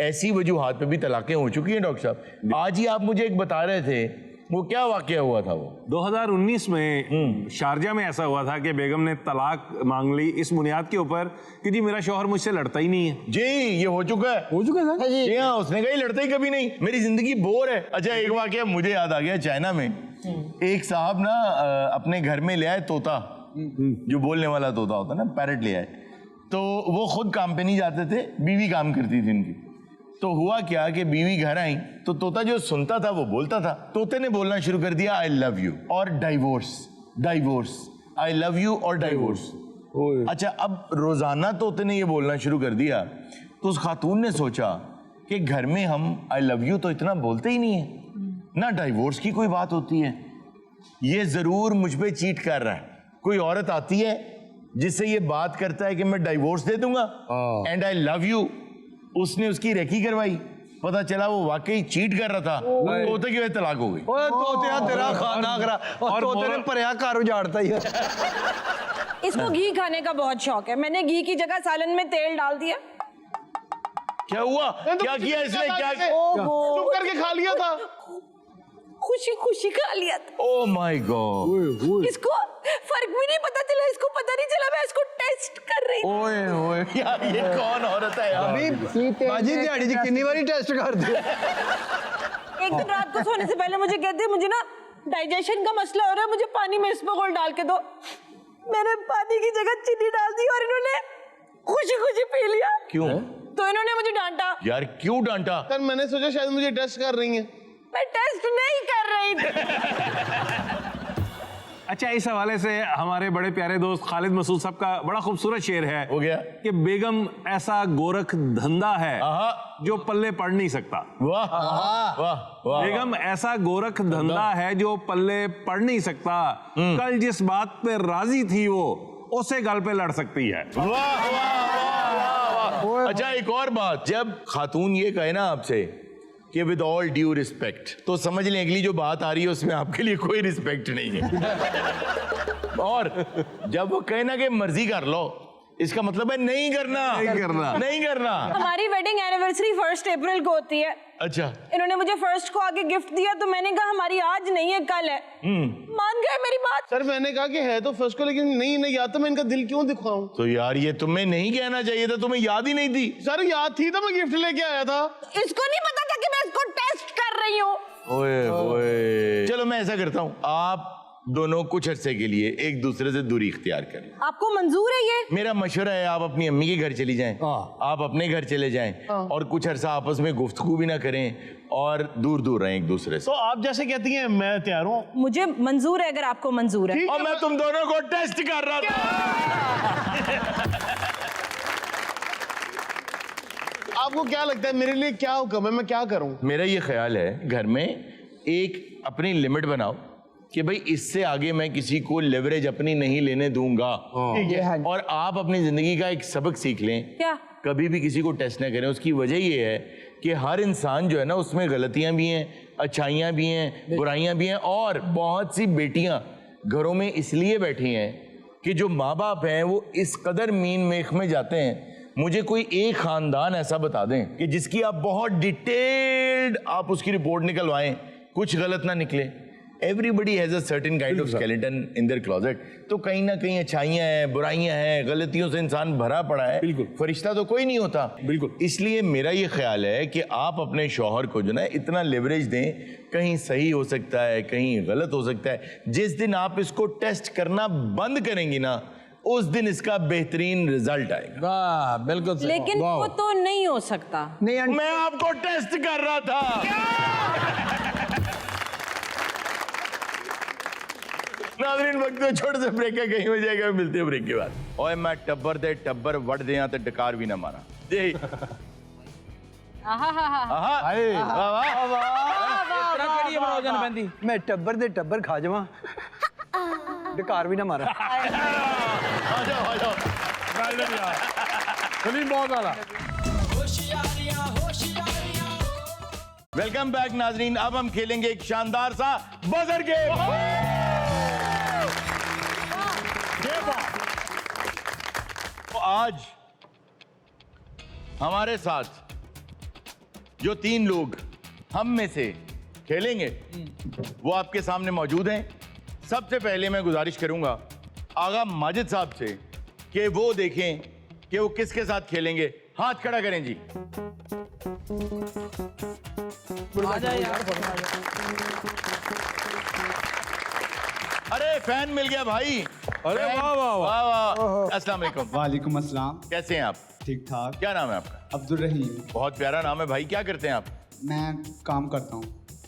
ऐसी वजूहात पे भी तलाकें हो चुकी हैं डॉक्टर साहब। आज ही आप मुझे एक बता रहे थे, वो क्या वाकया हुआ था? वो 2019 में शारजा में ऐसा हुआ था कि बेगम ने तलाक मांग ली इस बुनियाद के ऊपर कि जी मेरा शौहर मुझसे लड़ता ही नहीं है। जी ये हो चुका है। हो चुका है जी हाँ, उसने कहा ये लड़ता ही कभी नहीं, मेरी जिंदगी बोर है। अच्छा एक वाकया मुझे याद आ गया, चाइना में एक साहब ना अपने घर में ले आए तोता, जो बोलने वाला तोता होता ना, पैरट ले आए। तो वो खुद काम पे नहीं जाते थे, बीवी काम करती थी उनकी। तो हुआ क्या कि बीवी घर आई तो तोता जो सुनता था वो बोलता था। तोते ने बोलना शुरू कर दिया आई लव यू और divorce, divorce, I love you और डाइवोर्स। अच्छा अब रोजाना तोते ने ये बोलना शुरू कर दिया तो उस खातून ने सोचा कि घर में हम आई लव यू तो इतना बोलते ही नहीं है, ना डाइवोर्स की कोई बात होती है, ये जरूर मुझ पे चीट कर रहा है। कोई औरत आती है जिससे ये बात करता है कि मैं डाइवोर्स दे दूंगा एंड आई लव यू, उसने उसकी रेकी करवाई, पता चला वो वाकई चीट कर रहा था, तोते की वजह तलाक हो गई। ओए तोते तेरा खाना करा और तोते ने पर्या कार उजाड़ता ही है। इसको घी खाने का बहुत शौक है। मैंने घी की जगह सालन में तेल डाल दिया। क्या हुआ? क्या किया इसने? क्या? चुप करके खा लिया था। खुशी खुशी खा लिया था। ओह माय गॉड, इसको फर्क भी नहीं पता चला, इसको पता नहीं चला मैं इसको टेस्ट कर रही थी। ओए ओए यार ये कौन औरत है यार? अभी बाजी दिहाड़ी जी कितनी बारी टेस्ट कर दे। एक दिन रात को सोने से पहले मुझे कहते मुझे ना डाइजेशन का मसला हो रहा है, मुझे पानी में इसबगोल डाल के दो। मैंने पानी की जगह चीनी डाल दी और इन्होंने खुशी खुशी पी लिया। क्यों? तो इन्होंने मुझे डांटा। यार क्यों डांटा? सर मैंने सोचा शायद मुझे टेस्ट कर रही हैं। मैं टेस्ट नहीं कर रही थी। अच्छा इस हवाले से हमारे बड़े प्यारे दोस्त खालिद मसूद साहब का बड़ा खूबसूरत शेर है, हो गया कि बेगम ऐसा गोरख धंधा है जो पल्ले पड़ नहीं सकता। वाह वाह वाह। बेगम ऐसा गोरख धंधा है जो पल्ले पड़ नहीं सकता, कल जिस बात पे राजी थी वो उसे गल पे लड़ सकती है। वाह वाह वाह वाह। अच्छा एक और बात, जब खातून ये कहे ना आपसे कि विद ऑल ड्यू रिस्पेक्ट, तो समझ लें अगली जो बात आ रही है उसमें आपके लिए कोई रिस्पेक्ट नहीं है। और जब वो कहे ना कि मर्जी कर लो, इसका मतलब है नहीं करना, नहीं करना, नहीं करना। हमारी वेडिंग एनिवर्सरी 1 अप्रैल को होती है। अच्छा इन्होंने मुझे 1 को आगे गिफ्ट दिया तो मैंने कहा हमारी आज नहीं है कल है। मान गए मेरी बात। सर मैंने कहा कि है तो फर्स्ट को, लेकिन नहीं नहीं याद तो मैं इनका दिल क्यों दिखाऊं? तो यार ये तुम्हें नहीं कहना चाहिए था, तुम्हें याद ही नहीं थी। सर याद थी तो मैं गिफ्ट लेके आया था। इसको नहीं पता था कि मैं इसको टेस्ट कर रही हूँ। ओए ओए, चलो मैं ऐसा करता हूँ, आप दोनों कुछ अरसे के लिए एक दूसरे से दूरी इख्तियार करें। आपको मंजूर है ये? मेरा मशवरा है आप अपनी अम्मी के घर चली जाएं, आप अपने घर चले जाएं और कुछ अरसा आपस में गुफ्तगू भी ना करें और दूर दूर रहें एक दूसरे से। तो आप जैसे कहती हैं मैं तैयार हूँ। मुझे मंजूर है अगर आपको मंजूर है। और मैं तुम दोनों को टेस्ट कर रहा था। आपको क्या लगता है मेरे लिए क्या हुक्म है, मैं क्या करूं? मेरा ये ख्याल है घर में एक अपनी लिमिट बनाओ कि भाई इससे आगे मैं किसी को लेवरेज अपनी नहीं लेने दूंगा। और आप अपनी जिंदगी का एक सबक सीख लें, क्या? कभी भी किसी को टेस्ट ना करें। उसकी वजह ये है कि हर इंसान जो है ना उसमें गलतियां भी हैं, अच्छाइयां भी हैं, बुराइयां भी हैं। और बहुत सी बेटियां घरों में इसलिए बैठी हैं कि जो माँ बाप हैं वो इस कदर मीन मेख में जाते हैं। मुझे कोई एक खानदान ऐसा बता दें कि जिसकी आप बहुत डिटेल्ड आप उसकी रिपोर्ट निकलवाएं, कुछ गलत ना निकले। Everybody has a certain kind of skeleton in their closet. तो कहीं ना कहीं अच्छाइयां हैं, बुराइयां हैं, गलतियों से इंसान भरा पड़ा है। बिल्कुल, फरिश्ता तो कोई नहीं होता। बिल्कुल। इसलिए मेरा ये ख्याल है कि आप अपने शौहर को जो ना इतना लेवरेज दें, कहीं सही हो सकता है, कहीं गलत हो सकता है। जिस दिन आप इसको टेस्ट करना बंद करेंगी ना, उस दिन इसका बेहतरीन रिजल्ट आएगा। वाह बिल्कुल सही। लेकिन वो तो नहीं हो सकता। नहीं मैं आपको टेस्ट कर रहा था। नाज़रीन वक्त में छोटे से ब्रेक है, कहीं हो जाएगा, मिलते हैं ब्रेक के बाद। ओए मैं टब्बर दे टब्बर वड़ दिया तो डकार भी ना मारा। आहा वाह वाह तेरा केड़ी भरोजन बंदी मैं टब्बर दे टब्बर खा जावां डकार भी ना मारा आ जाओ सलीम बहुत आला। वेलकम बैक नाजरीन। अब हम खेलेंगे एक शानदार सा बजर गेम। तो आज हमारे साथ जो 3 लोग हम में से खेलेंगे वो आपके सामने मौजूद हैं। सबसे पहले मैं गुजारिश करूंगा आगा माजिद साहब से कि वो देखें कि वो किसके साथ खेलेंगे। हाथ खड़ा करें जी। अरे फैन मिल गया भाई। अरे फैन। वाह, वाह, वाह। वाह। अस्सलाम वालेकुम। वालेकुम अस्सलाम। कैसे हैं आप? ठीक ठाक। क्या नाम है आपका? अब्दुल रहीम। बहुत प्यारा नाम है भाई। क्या करते हैं आप? मैं काम करता हूँ।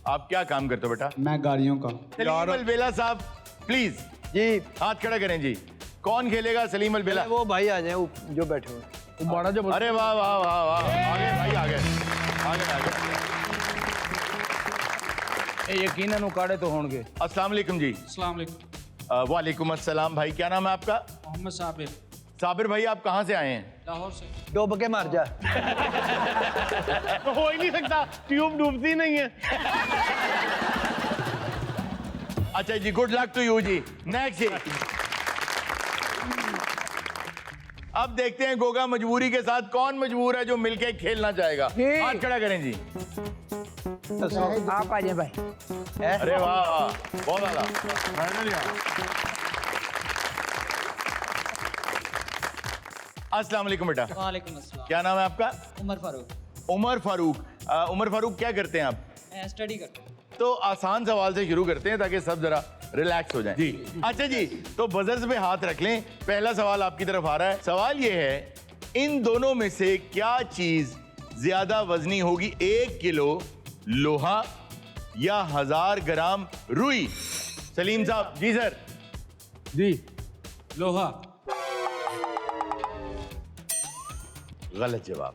आप क्या काम करते हो बेटा? मैं गाड़ियों का। सलीम अलबेला साहब प्लीज जी हाथ खड़ा करें जी। कौन खेलेगा? सलीम अलबेला। वो भाई आ जाए जो बैठे हुए बड़ा जो अरे वाह वाह वाह वाह। आगे भाई आगे आगे आगे। यकीनन उकाड़े तो होंगे। अस्सलाम वालेकुम जी। अस्सलाम वालेकुम। वालेकुम अस्सलाम भाई। क्या नाम है आपका? मोहम्मद साबिर, साबिर भाई आप कहाँ से आए हैं? लाहौर से। डूब के मर जा हो ही नहीं सकता, ट्यूब डूबती नहीं है। अच्छा जी गुड लक टू यू जी। नेक्स्ट जी। अब देखते हैं गोगा मजबूरी के साथ कौन मजबूर है जो मिलके खेलना चाहेगा। हाथ खड़ा करें जी। आप आ जाए भाई। अरे वाह वाह बहुत आला। अस्सलाम वालेकुम बेटा। वालेकुम अस्सलाम। क्या नाम है आपका? उमर फारूक। उमर फारूक। उमर फारूक क्या करते हैं आप? मैं स्टडी करता हूँ। तो आसान सवाल से शुरू करते हैं ताकि सब जरा रिलैक्स हो जाए जी। अच्छा जी तो बजर्स पे हाथ रख लें। पहला सवाल आपकी तरफ आ रहा है। सवाल ये है इन दोनों में से क्या चीज ज्यादा वजनी होगी? 1 किलो लोहा या 1000 ग्राम रुई? सलीम साहब। जी सर। जी लोहा। गलत जवाब।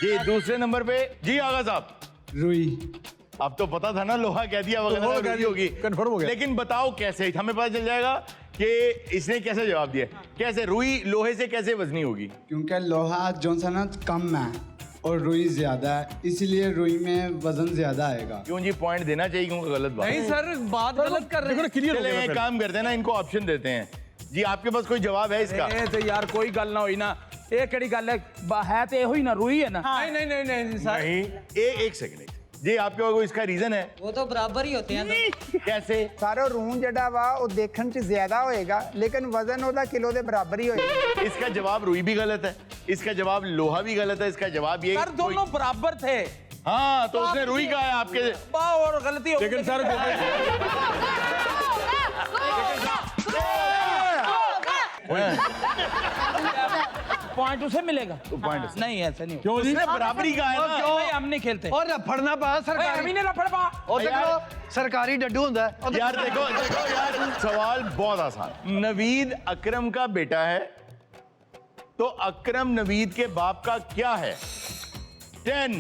जी दूसरे नंबर पे जी आगा साहब। रुई। अब तो पता था ना लोहा कह दिया वगैरह रुई होगी। कंफर्म हो गया। लेकिन बताओ कैसे? हमें पता चल जाएगा कि इसने कैसे जवाब दिया। कैसे रुई लोहे से कैसे वजनी होगी? क्योंकि लोहा जो सा ना कम है और रुई ज्यादा है, इसलिए रुई में वजन ज्यादा आएगा। क्यों जी पॉइंट देना चाहिए क्योंकि गलत बात है। सर बात गलत कर रहे क्लियर हो चले गया एक फिर। काम करते हैं ना इनको ऑप्शन देते हैं जी। आपके पास कोई जवाब है इसका? तो यार कोई गल ना हुई ना। ये केड़ी गल है तो ही ना रुई है ना। नहीं नहीं नहीं नहीं सर। नहीं एक सेकंड जी। आपके पास कोई इसका रीजन है? वो तो बराबर ही होते हैं तो। कैसे? सारो रूम जड़ा वा वो देखने च ज्यादा होएगा लेकिन वजन ओदा किलो दे बराबर ही होएगा। इसका जवाब रुई भी गलत है, इसका जवाब लोहा भी गलत है, इसका जवाब ये सर दोनों बराबर थे। हाँ तो उसने रुई कहा है आपके। और गलती हो लेकिन सर पॉइंट उसे मिलेगा। पॉइंट नहीं ऐसा नहीं। क्यों जी? उसने बराबरी कहा है ना। भाई हम नहीं खेलते। और रफड़ना पा सरकारी हम ही नहीं रफड़ पा। और देखो सरकारी डड्डू होता है। यार देखो देखो यार सवाल बहुत आसान। नवीद अकरम का बेटा है तो अकरम नवीद के बाप का क्या है? 10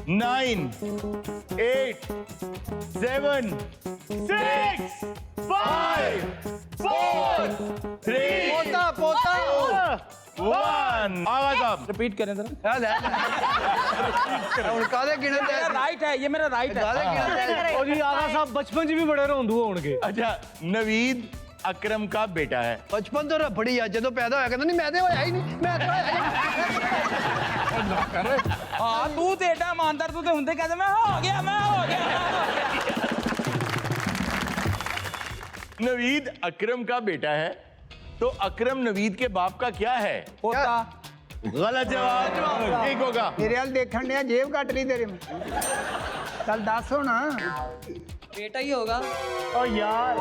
9 8 7 6 5 4 3 पोता पोता 1। आवाज आप रिपीट करें जरा। काले गिने मेरा राइट है, ये मेरा राइट है। काले गिने जी आगा साहब बचपन च भी बड़े रोंदू होणगे। अच्छा नवीद अकरम का बेटा है। बचपन तो रफड़ी है जो पैदा होया कहता नहीं मैं तो होया ही नहीं मैं तो होया ही हाँ तू तो एडा ईमानदार तू तो हुंदे कहते मैं हो गया मैं हो गया। नवीद अकरम का बेटा है तो अकरम नवीद के बाप का क्या है? पोता। गलत जवाब। ठीक होगा। मेरे हाल देखण ने जेब काट रही तेरे में। चल दस हो ना। बेटा ही होगा। ओ यार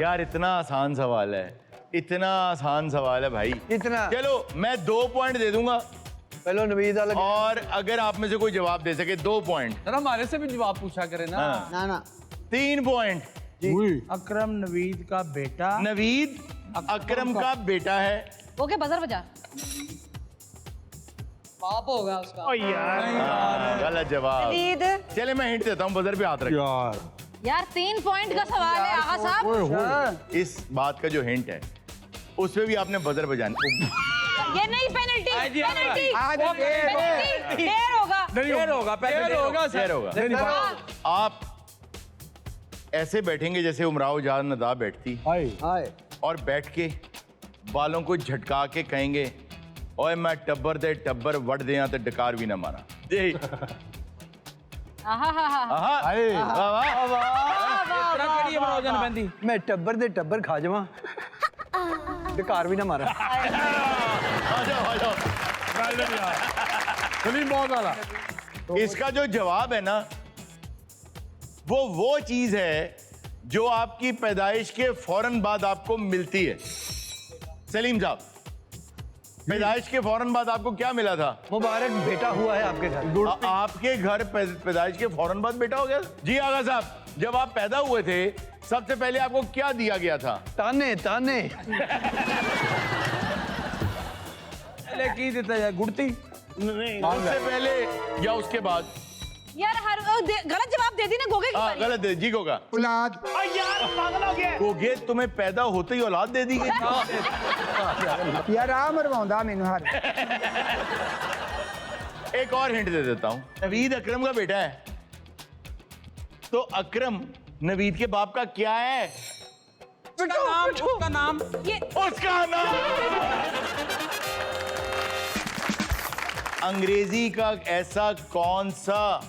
यार इतना आसान सवाल है, इतना आसान सवाल है भाई। इतना चलो मैं 2 पॉइंट दे दूंगा पहले नवीद वाला और अगर आप में से कोई जवाब दे सके 2 पॉइंट। सर हमारे से भी जवाब पूछा करे ना। ना ना 3 पॉइंट। अकरम नवीद का बेटा। नवीद अकरम का बेटा है। ओके बजर बजा। पाप होगा उसका। ओ यार गलत जवाब। नवीद चले मैं हिंट देता हूँ, बजर पे हाथ रख। यार 3 पॉइंट का सवाल है आगा साहब। इस बात का जो हिंट है उसमें भी आपने बजर बजाना। ये नहीं पेनल्टी, पेनल्टी देर होगा। देर होगा, पहले देर होगा देर होगा। आप ऐसे बैठेंगे जैसे उमराव जान नदा बैठती, हाय और बैठ के बालों को झटका के कहेंगे ओए मैं टब्बर दे टब्बर वड़ दिया तो डकार भी ना मारा। जी मैं टब्बर दे टब्बर खा जावा डकार भी ना मारा। इसका जो जवाब है ना वो चीज है जो आपकी पैदाइश के फौरन बाद आपको मिलती है। सलीम साहब, पैदाइश के फौरन बाद आपको क्या मिला था? मुबारक बेटा हुआ है आपके घर। आपके घर पैदाइश के फौरन बाद बेटा हो गया? जी आगा साहब, जब आप पैदा हुए थे सबसे पहले आपको क्या दिया गया था? ताने ताने की देता है गुड़ती। उससे पहले या उसके बाद? यार गलत जवाब दे दी ना गोगे की हाँ बारी। गलत दे जी गोगा। औलाद। यार पागल हो गया। गोगे तुम्हें पैदा होते ही औलाद दे दी गई। यार आ मरवाਉਂਦਾ ਮੈਨੂੰ हर एक और हिंट दे देता हूं, नवीद अकरम का बेटा है, तो अकरम नवीद के बाप का क्या है? उसका नाम उसका नाम अंग्रेजी का ऐसा कौन सा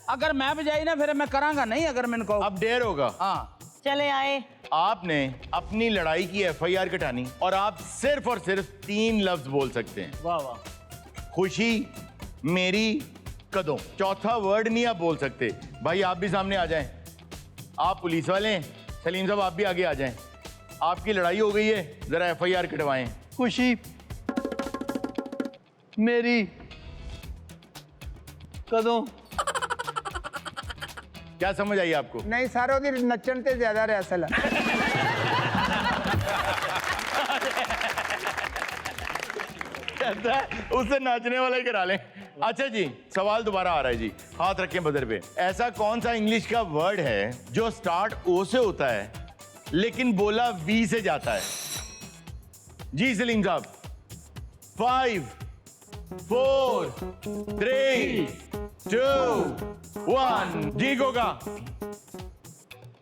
अगर मैं बजाई ना फिर मैं करांगा नहीं, अगर मैंने कहो। अब देर होगा। हाँ चले आए। आपने अपनी लड़ाई की FIR कटानी और आप सिर्फ और सिर्फ 3 लफ्ज बोल सकते हैं। वाह वाह। खुशी, मेरी, कदों। चौथा वर्ड नहीं आप बोल सकते। भाई आप भी सामने आ जाएं। आप पुलिस वाले हैं, सलीम साहब आप भी आगे आ जाएं। आपकी लड़ाई हो गई है, जरा FIR कटवाएं। खुशी, मेरी, कदों। क्या समझ आई आपको? नहीं सर ਉਹਦੀ ਨੱਚਣ ਤੇ ਜ਼ਿਆਦਾ ਰਿਹਰਸਲ ਹੈ। उससे नाचने वाला ही करा लें। अच्छा जी, सवाल दोबारा आ रहा है जी, हाथ रखें बदर पे। ऐसा कौन सा इंग्लिश का वर्ड है जो स्टार्ट O से होता है लेकिन बोला V से जाता है? जी सलीम साहब। 5 4 3 2 1 जी गोगा।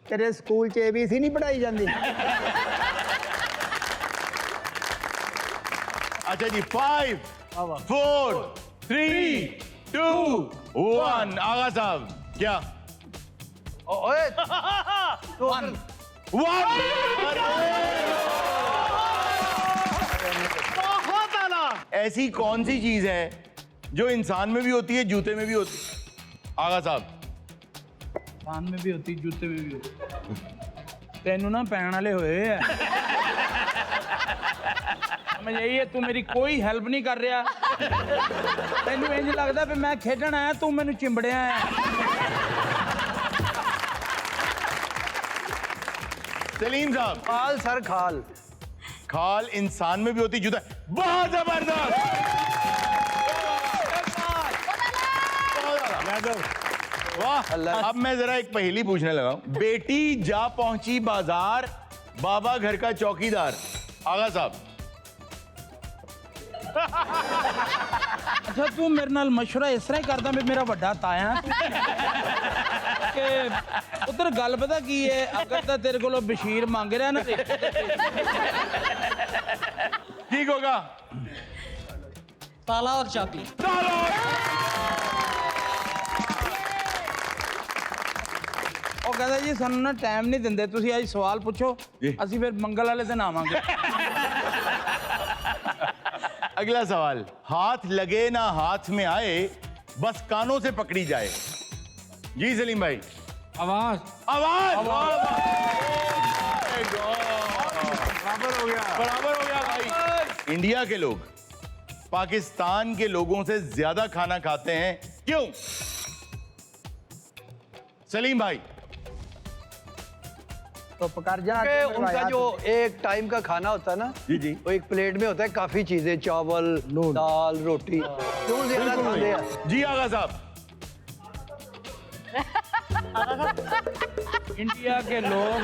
ਤੇਰੇ ਸਕੂਲ ਚ ABC ਨਹੀਂ ਪੜਾਈ ਜਾਂਦੀ? अच्छा जी, 5 4 3 2 1 आगा साहब क्या? ओए वन। बहुत आला। ऐसी कौन सी चीज है जो इंसान में भी होती है जूते में भी होती है? आगा साहब। कान में भी होती, जूते में भी होती। तेनू ना पैन वाले हुए है। मैं यही है, तू मेरी कोई हेल्प नहीं कर रहा। तेनू इंज लगदा भी मैं खेडण आया, तू मैनू चिंबड़िया है। सलीम साहब। खाल सर खाल। खाल इंसान में भी होती, जूता। बहुत जबरदस्त। वाह। अब मैं जरा एक पहेली पूछने लगा हूं। बेटी जा पहुंची बाजार, बाबा घर का चौकीदार। आगा साहब। अच्छा तू मेरे नाल मशवरा इस तरह ही करदा भी मेरा बड़ा ताया कि उधर गल पता की है, अगर तो तेरे को बशीर मांग रहा ना ठीक होगा। ताला और चाबी। ਉਹ ਕਹਿੰਦਾ ਜੀ ਸਾਨੂੰ ਨਾ ਟਾਈਮ ਨਹੀਂ ਦਿੰਦੇ, ਤੁਸੀਂ ਅੱਜ ਸਵਾਲ ਪੁੱਛੋ, ਅਸੀਂ ਫਿਰ ਮੰਗਲ ਵਾਲੇ ਦਿਨ ਆਵਾਂਗੇ। अगला सवाल, हाथ लगे ना हाथ में आए, बस कानों से पकड़ी जाए। जी सलीम भाई। आवाज। आवाज। बराबर हो गया भाई। इंडिया के लोग पाकिस्तान के लोगों से ज्यादा खाना खाते हैं, क्यों? सलीम भाई। चुप कर जा कि उनका जो एक टाइम का खाना होता है ना जी जी वो एक प्लेट में होता है काफी चीजें, चावल, दाल, रोटी। क्यों ज्यादा खाते हैं? जी आगा साहब। इंडिया के लोग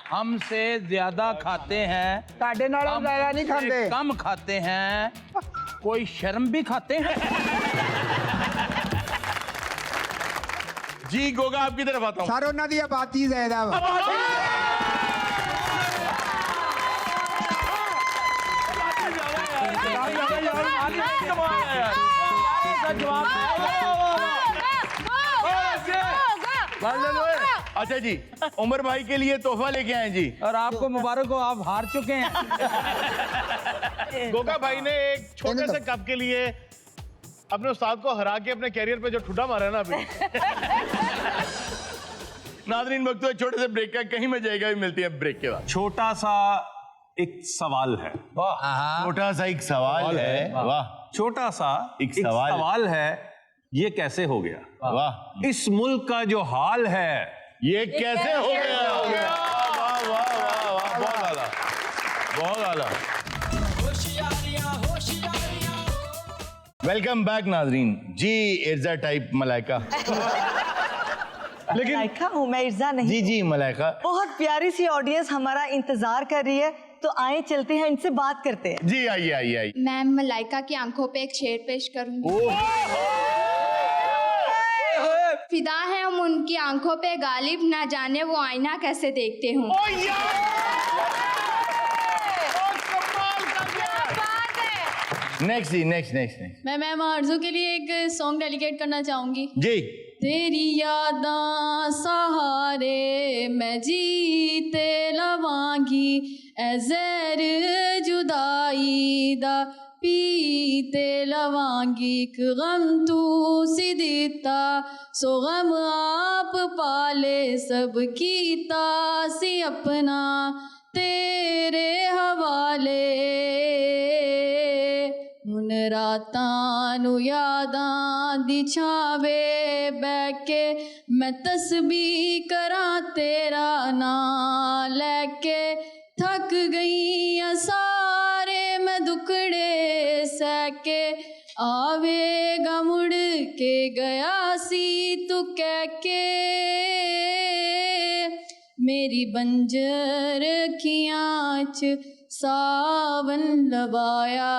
हमसे ज्यादा खाते हैं, साडे नालों ज्यादा नहीं खाते। कम खाते हैं, कोई शर्म भी खाते हैं। जी गोगा आपकी तरफ आता हूँ। सर उन्हों की आबादी ज्यादा वा। अच्छा जी, उमर भाई के लिए तोहफा लेके आए जी। और आपको मुबारक हो, आप हार चुके हैं। गोगा भाई ने एक छोटे से कप के लिए अपने उस्ताद को हरा के अपने कैरियर पे जो ठुड्डा मारा है ना अभी। नाज़रीन, वक्त है छोटे से ब्रेक का, कहीं में जाएगा भी मिलती है ब्रेक के बाद। छोटा सा एक सवाल है। छोटा सा एक सवाल है। वाह। छोटा सा एक सवाल है, ये कैसे हो गया? वाह। इस मुल्क का जो हाल है, ये कैसे हो गया? वाह वाह वाह वाह, बहुत आला, बहुत आला। वेलकम बैक नाजरीन। जी इर्जा टाइप मलाइका। लेकिन मलाइका हूँ मैं, इर्जा नहीं। जी जी मलाइका। बहुत प्यारी सी ऑडियंस हमारा इंतजार कर रही है, तो आए चलते हैं, इनसे बात करते हैं। जी आइए आइए आइए। मैं मलाइका की आंखों पे एक शेर पेश करूंगी। फिदा है हम उनकी आंखों पे, गालिब ना जाने वो आईना कैसे देखते हूँ। नेक्स्ट जी, नेक्स्ट नेक्स्ट नेक्स्ट। मैं मैम आरजू के लिए एक सॉन्ग डेडिकेट करना चाहूंगी। जी। तेरी यादां सहारे मैं जीते लवांगी, ए ज़हर जुदाई दा पीते लवांगी। एक गम तू सी दिता सो गम आप पाले, सब कीता सी अपना तेरे हवाले। हुन रातां नू यादां दी छावे बैके, मैं तस्बीह करां तेरा नां लैके। थक गई सारे मैं दुखड़े सहके, आवेगा मुड़ के गया सी तू कह के। मेरी बंजर अखियां च सावन लवाया,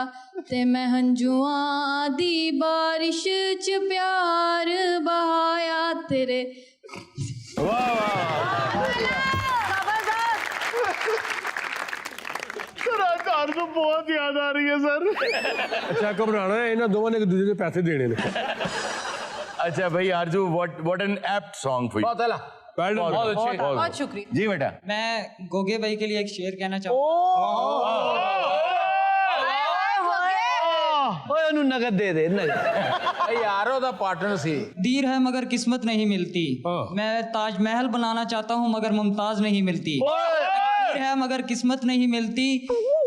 ते मैं हंजुआं दी बारिश च प्यार बहाया तेरे। वाह वाह। सर तो बहुत याद आ रही है सर। अच्छा घबराना है, इन्होंने दोनों ने एक दूसरे के पैसे देने ने। अच्छा भाई आरजू, what an apt song for you. बहुत अला, बहुत शुक्रिया जी बेटा। मैं गोगे भाई के लिए एक शेर कहना चाहूँगा। नगद दे दे नगद। यारो दा पार्टनर सी। दीर है मगर किस्मत नहीं मिलती, मैं ताजमहल बनाना चाहता हूँ मगर मुमताज नहीं मिलती। दीर है मगर किस्मत नहीं मिलती,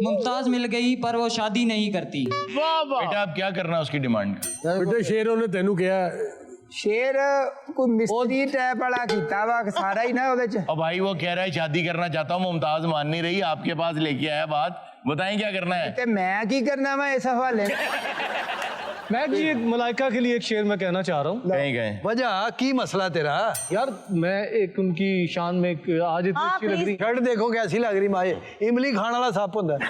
मुमताज मिल गई पर वो शादी नहीं करती। बेटा आप क्या करना उसकी डिमांड का? बेटे शेर उन्हें तेनू क्या शेर कोई मिस्त्री टाइप वाला कीता वा सारा ही ना ओदे च। और भाई वो कह रहा है शादी करना चाहता हूँ, मुमताज मान नहीं रही, आपके पास लेके आया बात, बताएं क्या करना है? ते मैं की करना मैं इस हवाले। मैं जी एक मलाइका के लिए एक शेर मैं कहना चाह रहा हूँ। कहीं गए वजह की मसला तेरा? यार मैं एक उनकी शान में आज इतनी अच्छी लग रही शर्ट देखो कैसी लग रही माए, इमली खाने वाला सप होता है।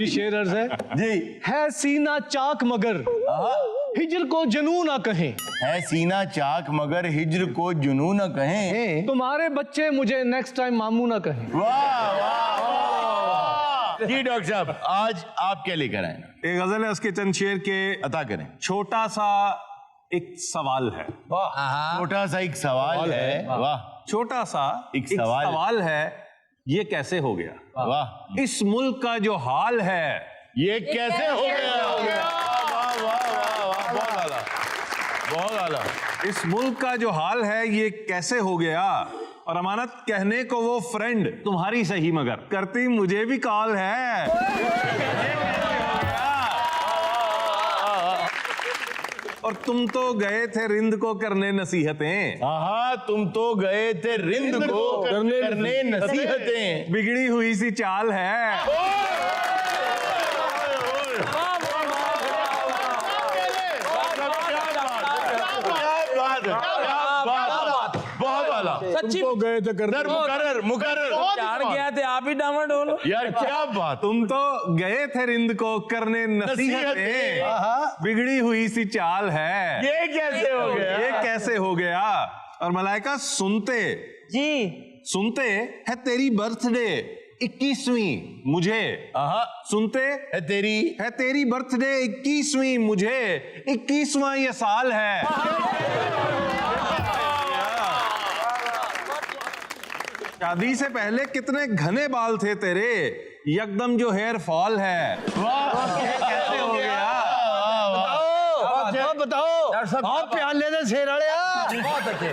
शेर अर्ज है सीना चाक मगर हिजर को जुनून ना कहें। है सीना चाक मगर हिजर को जुनून ना कहें। तुम्हारे बच्चे मुझे नेक्स्ट टाइम मामू ना कहें। वाह वाह। जी डॉक्टर साहब, आज आप क्या लेकर आए? एक गजल है, उसके चंद शेर के अता करें। छोटा सा एक सवाल है। छोटा सा एक सवाल है। वाह। छोटा सा एक सवाल है, ये कैसे हो गया? वाह। इस मुल्क का जो हाल है, ये कैसे हो गया? वाह वाह वाह, बहुत आला, बहुत आला। इस मुल्क का जो हाल है ये कैसे हो गया? और अमानत कहने को वो फ्रेंड तुम्हारी सही मगर करती मुझे भी कॉल है। और तुम तो गए थे रिंद को करने नसीहतें। हाँ, तुम तो गए थे रिंद को करने नसीहतें। बिगड़ी हुई सी चाल है। सच्ची तो गए थे करने। मुकर्रर यार गया थे आप ही डामाडोल। यार क्या बात। तुम तो गए थे रिंद को करने नसीहतें, बिगड़ी हुई सी चाल है। ये कैसे हो गया? ये कैसे हो गया? और मलाइका सुनते सुनते है तेरी बर्थडे 21वीं मुझे। सुनते है तेरी बर्थडे 21वीं मुझे, 21वां ये साल है। शादी से पहले कितने घने बाल थे तेरे, यकदम जो हेयर फॉल है। कैसे हो गया? बताओ आप प्याले दे शेर वाले बहुत अच्छे।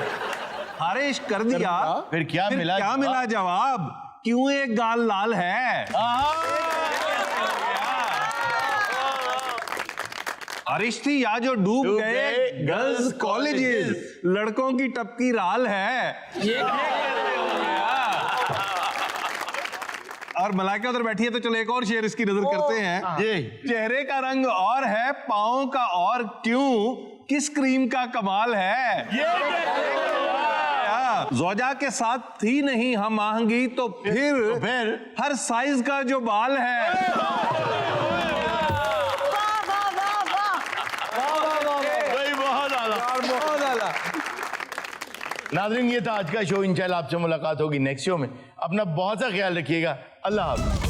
खारिश कर दिया। फिर क्या मिला जवाब? क्यों एक गाल लाल है? अरिश्ती या जो डूब गए गर्ल्स कॉलेजेस, लड़कों की टपकी राल है। और मलाइका उधर बैठी है तो चलो एक और शेर इसकी नजर करते हैं। चेहरे का रंग और है, पाँव का और क्यों, किस क्रीम का कमाल है। जोजा के साथ थी नहीं हम आहंगी तो फिर हर साइज का जो बाल है। नाज़रीन, ये था आज का शो। इंशाल्लाह आपसे मुलाकात होगी नेक्स्ट शो में। अपना बहुत सा ख्याल रखिएगा। अल्लाह हाफ़िज़।